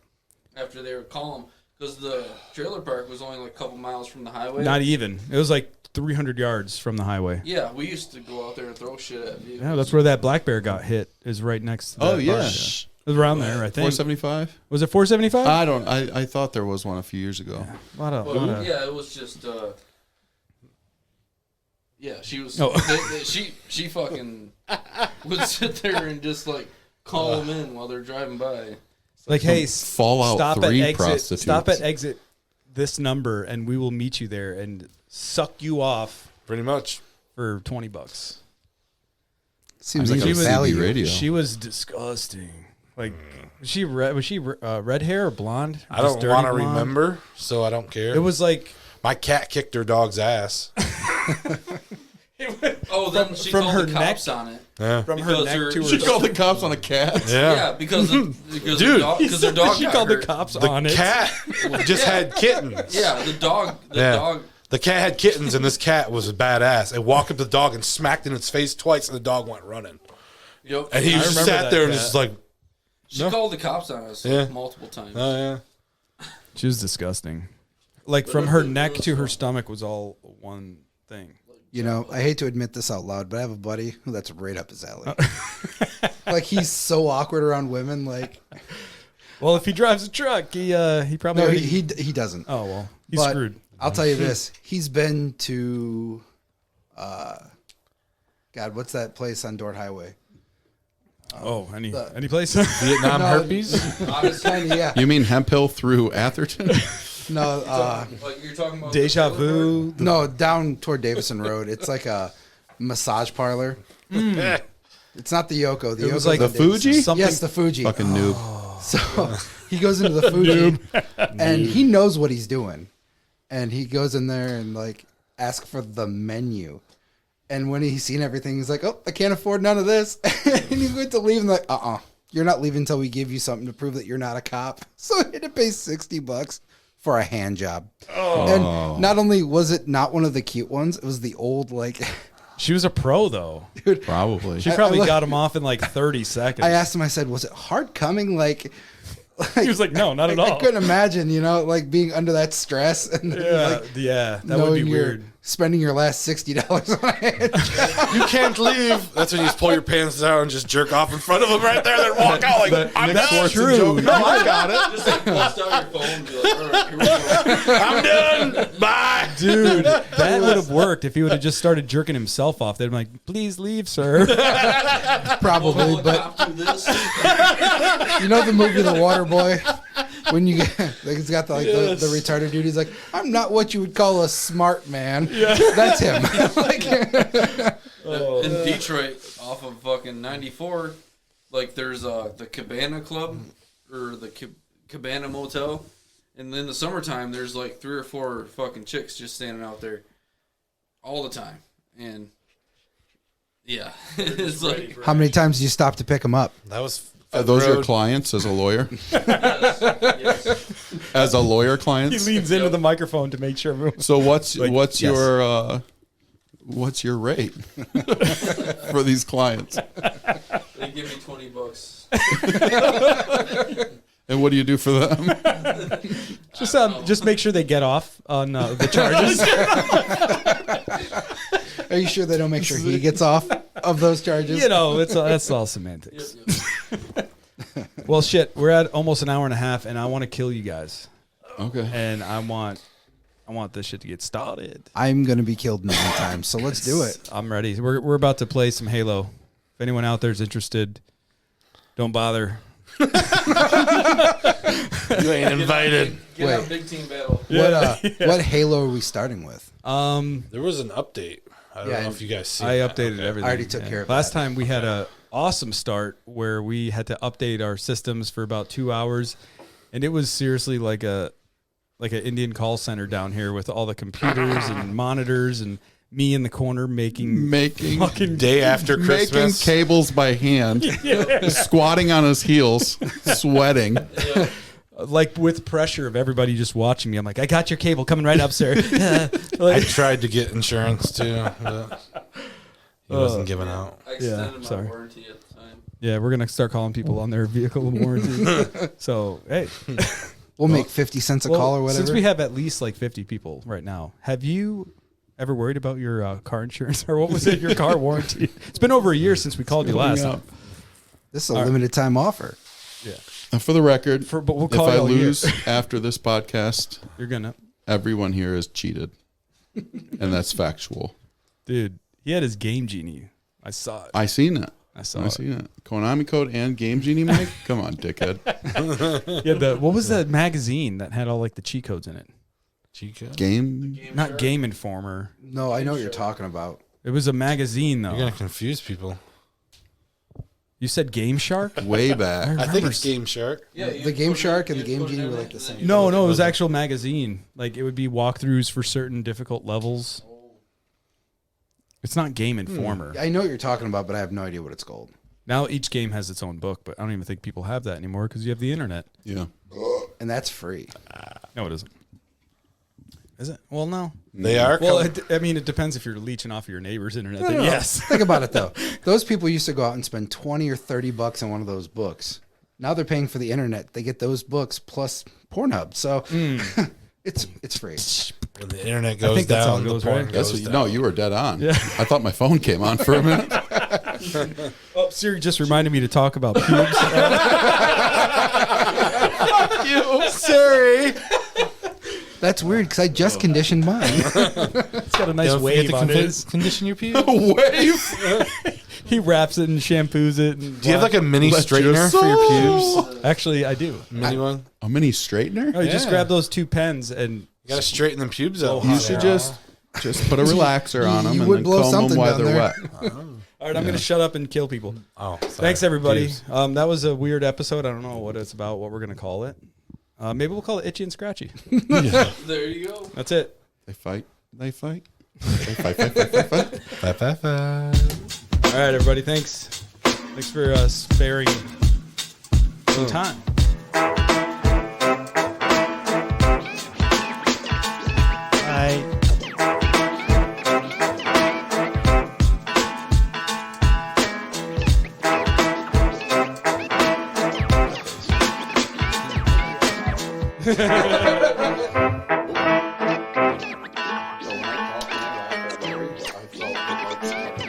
after they would call them because the trailer park was only like a couple miles from the highway. Not even. It was like 300 yards from the highway. Yeah, we used to go out there and throw shit at vehicles. Yeah, that's where that black bear got hit. Is right next to that Oh, yeah. park. It was around there, I think. 475? Was it 475? I thought there was one a few years ago. A lot of, Well, yeah, it was just. Yeah, she was. Oh. She fucking would sit there and just like call them in while they're driving by. like, hey, Fallout stop 3 at exit. prostitutes. Stop at exit this number, and we will meet you there and suck you off Pretty much. for $20. Seems I like mean, a she was- value. radio. She was disgusting. Like, was she red hair or blonde? I don't Just dirty want to blonde? remember, so I don't care. It was like My cat kicked her dog's ass. Oh, then she from called her the cops neck? on it. Yeah. from her Because neck her- to her. She called the cops on a cat? Yeah. Yeah, because her Dude. dog, because her dog she got called hurt. the cops The on it. cat just had kittens. Yeah, the dog. The Yeah. dog. The cat had kittens, and this cat was a badass. It walked up to the dog and smacked in its face twice, and the dog went running. Yep. And he I just remember sat that there and cat. was just like, She No. called the cops on us Yeah. multiple times. oh, yeah. She was disgusting. Like from her neck to her stomach was all one thing. You know, I hate to admit this out loud, but I have a buddy who that's right up his alley. Like he's so awkward around women. Like Well, if he drives a truck, he probably no, already- he doesn't. oh well, he's But screwed. I'll tell you this: he's been to, God, what's that place on Dort Highway? Oh, any place? Vietnam No. herpes? Honestly, Kinda, yeah. You mean Hemp Hill through Atherton? No, like you're talking about Deja the trailer vu. no, down toward Davison Road. It's like a massage parlor. It's not the Yoko. The It was Yoko's like in the Fuji? Davison. Something- Yes, the Fuji. Fucking noob. So he goes into the Fuji, and he knows what he's doing, and he goes in there and like asks for the menu. And when he's seen everything, he's like, "Oh, I can't afford none of this," and he's going to leave. And like, you're not leaving until we give you something to prove that you're not a cop. So he had to pay $60 for a hand job. And not only was it not one of the cute ones, it was the old like. She was a pro though. Probably. She probably I- got him off in like 30 seconds. I asked him. I said, "Was it hard coming?" Like He was like, "No, not at I all." couldn't imagine, like being under that stress and then, Yeah, like yeah, that would be knowing you're weird. spending your last $60 on a hand job. You can't leave. That's when you just pull your pants down and just jerk off in front of them right there, then walk out like, I'm That's done. true. No, I got it. Just like bust out your phone and be like, all right, here we go. I'm done. Bye. Dude, that would have worked if he would have just started jerking himself off. They'd be like, "Please leave, sir." Probably, Will the but cop do this? you know the movie The Water Boy? When you get, like, it's got the, like the retarded dude. He's like, "I'm not what you would call a smart man." Yeah. That's him. Like, In Detroit, off of fucking 94, like there's the Cabana Club or the Cabana Motel, and in the summertime there's like 3 or 4 fucking chicks just standing out there all the time, and yeah, it's like how many times do you stop to pick him up? That was Are those your clients as a lawyer? yes. As a lawyer He clients? leans into the microphone to make sure everyone. So what's yes. what's your rate for these clients? They give me $20. And what do you do for them? Just make sure they get off on the charges. Are you sure they don't make sure he gets off of those charges? You know, that's all semantics. Yep. Well, shit, we're at almost an hour and a half, and I want to kill you guys, Okay. and I want this shit to get started. I'm going to be killed 9 times, so let's do it. I'm ready. We're about to play some Halo. If anyone out there is interested, don't bother. You ain't invited. Get Wait. out big team battle. What Halo are we starting with? There was an update. I don't Yeah, know if you guys see. I that. updated everything. I already took care of Last that. time we had a awesome start where we had to update our systems for about 2 hours, and it was seriously like an Indian call center down here with all the computers and monitors and me in the corner making fucking Day after making Christmas. cables by hand, squatting on his heels, sweating. like with pressure of everybody just watching me. I'm like, I got your cable coming right up, sir. I Like- tried to get insurance too, but he wasn't giving out. I extended my sorry. warranty at the time. Yeah, we're gonna start calling people on their vehicle warranty. So hey, We'll make 50 cents a call or whatever. Since we have at least like 50 people right now, have you ever worried about your car insurance or what was it? Your car warranty? It's been over a year since we called you last time. This is a limited time offer. Yeah, And for the record, but we'll if call I you all year. lose after this podcast, You're gonna, everyone here is cheated. And that's factual. dude. He had his Game Genie. I saw it. I seen it. I saw I it. seen it. Konami code and Game Genie, Mike? Come on, dickhead. Yeah, what was that magazine that had all like the cheat codes in it? Chica. Game? Not Game Informer. No, I know what you're talking about. It was a magazine though. You're gonna confuse people. You said Game Shark? Way back. I think it's Game Shark. Yeah, The Game Shark and the Game Genie were like the same. No, it was actual magazine. Like it would be walkthroughs for certain difficult levels. It's not Game Informer. I know what you're talking about, but I have no idea what it's called. Now each game has its own book, but I don't even think people have that anymore because you have the internet. Yeah. And that's free. No, it isn't. Is it? Well, no. They are. Well, I mean, it depends if you're leeching off of your neighbor's internet. Then yes. Think about it though. Those people used to go out and spend 20 or 30 bucks on one of those books. Now they're paying for the internet. They get those books plus Pornhub. So it's free. when the internet goes think that's how down, it goes, the porn right? That's goes what, down. no, you were dead on. Yeah. I thought my phone came on for a minute. Oh, Siri just reminded me to talk about pubes. You. Siri. That's weird because I just conditioned mine. It's got a nice Don't wave forget on to it. condition your pubes. Wave. He wraps it and shampoos it. And Do you have like a mini Let your straightener for your soul- pubes? Actually, I do. Mini one. A mini straightener? Oh, you just Yeah. grab those 2 pens and You gotta straighten them pubes out. You should just put a relaxer on them you and would then blow comb them something while down they're there. wet. all right, I'm gonna shut up and kill people. Oh, sorry. Thanks everybody. Pubes. That was a weird episode. I don't know what it's about, what we're gonna call it. Maybe we'll call it Itchy and Scratchy. There you go. That's it. They fight. They fight. They fight. Bye. All right, everybody. Thanks. Thanks for sparing some time. Bye. I felt like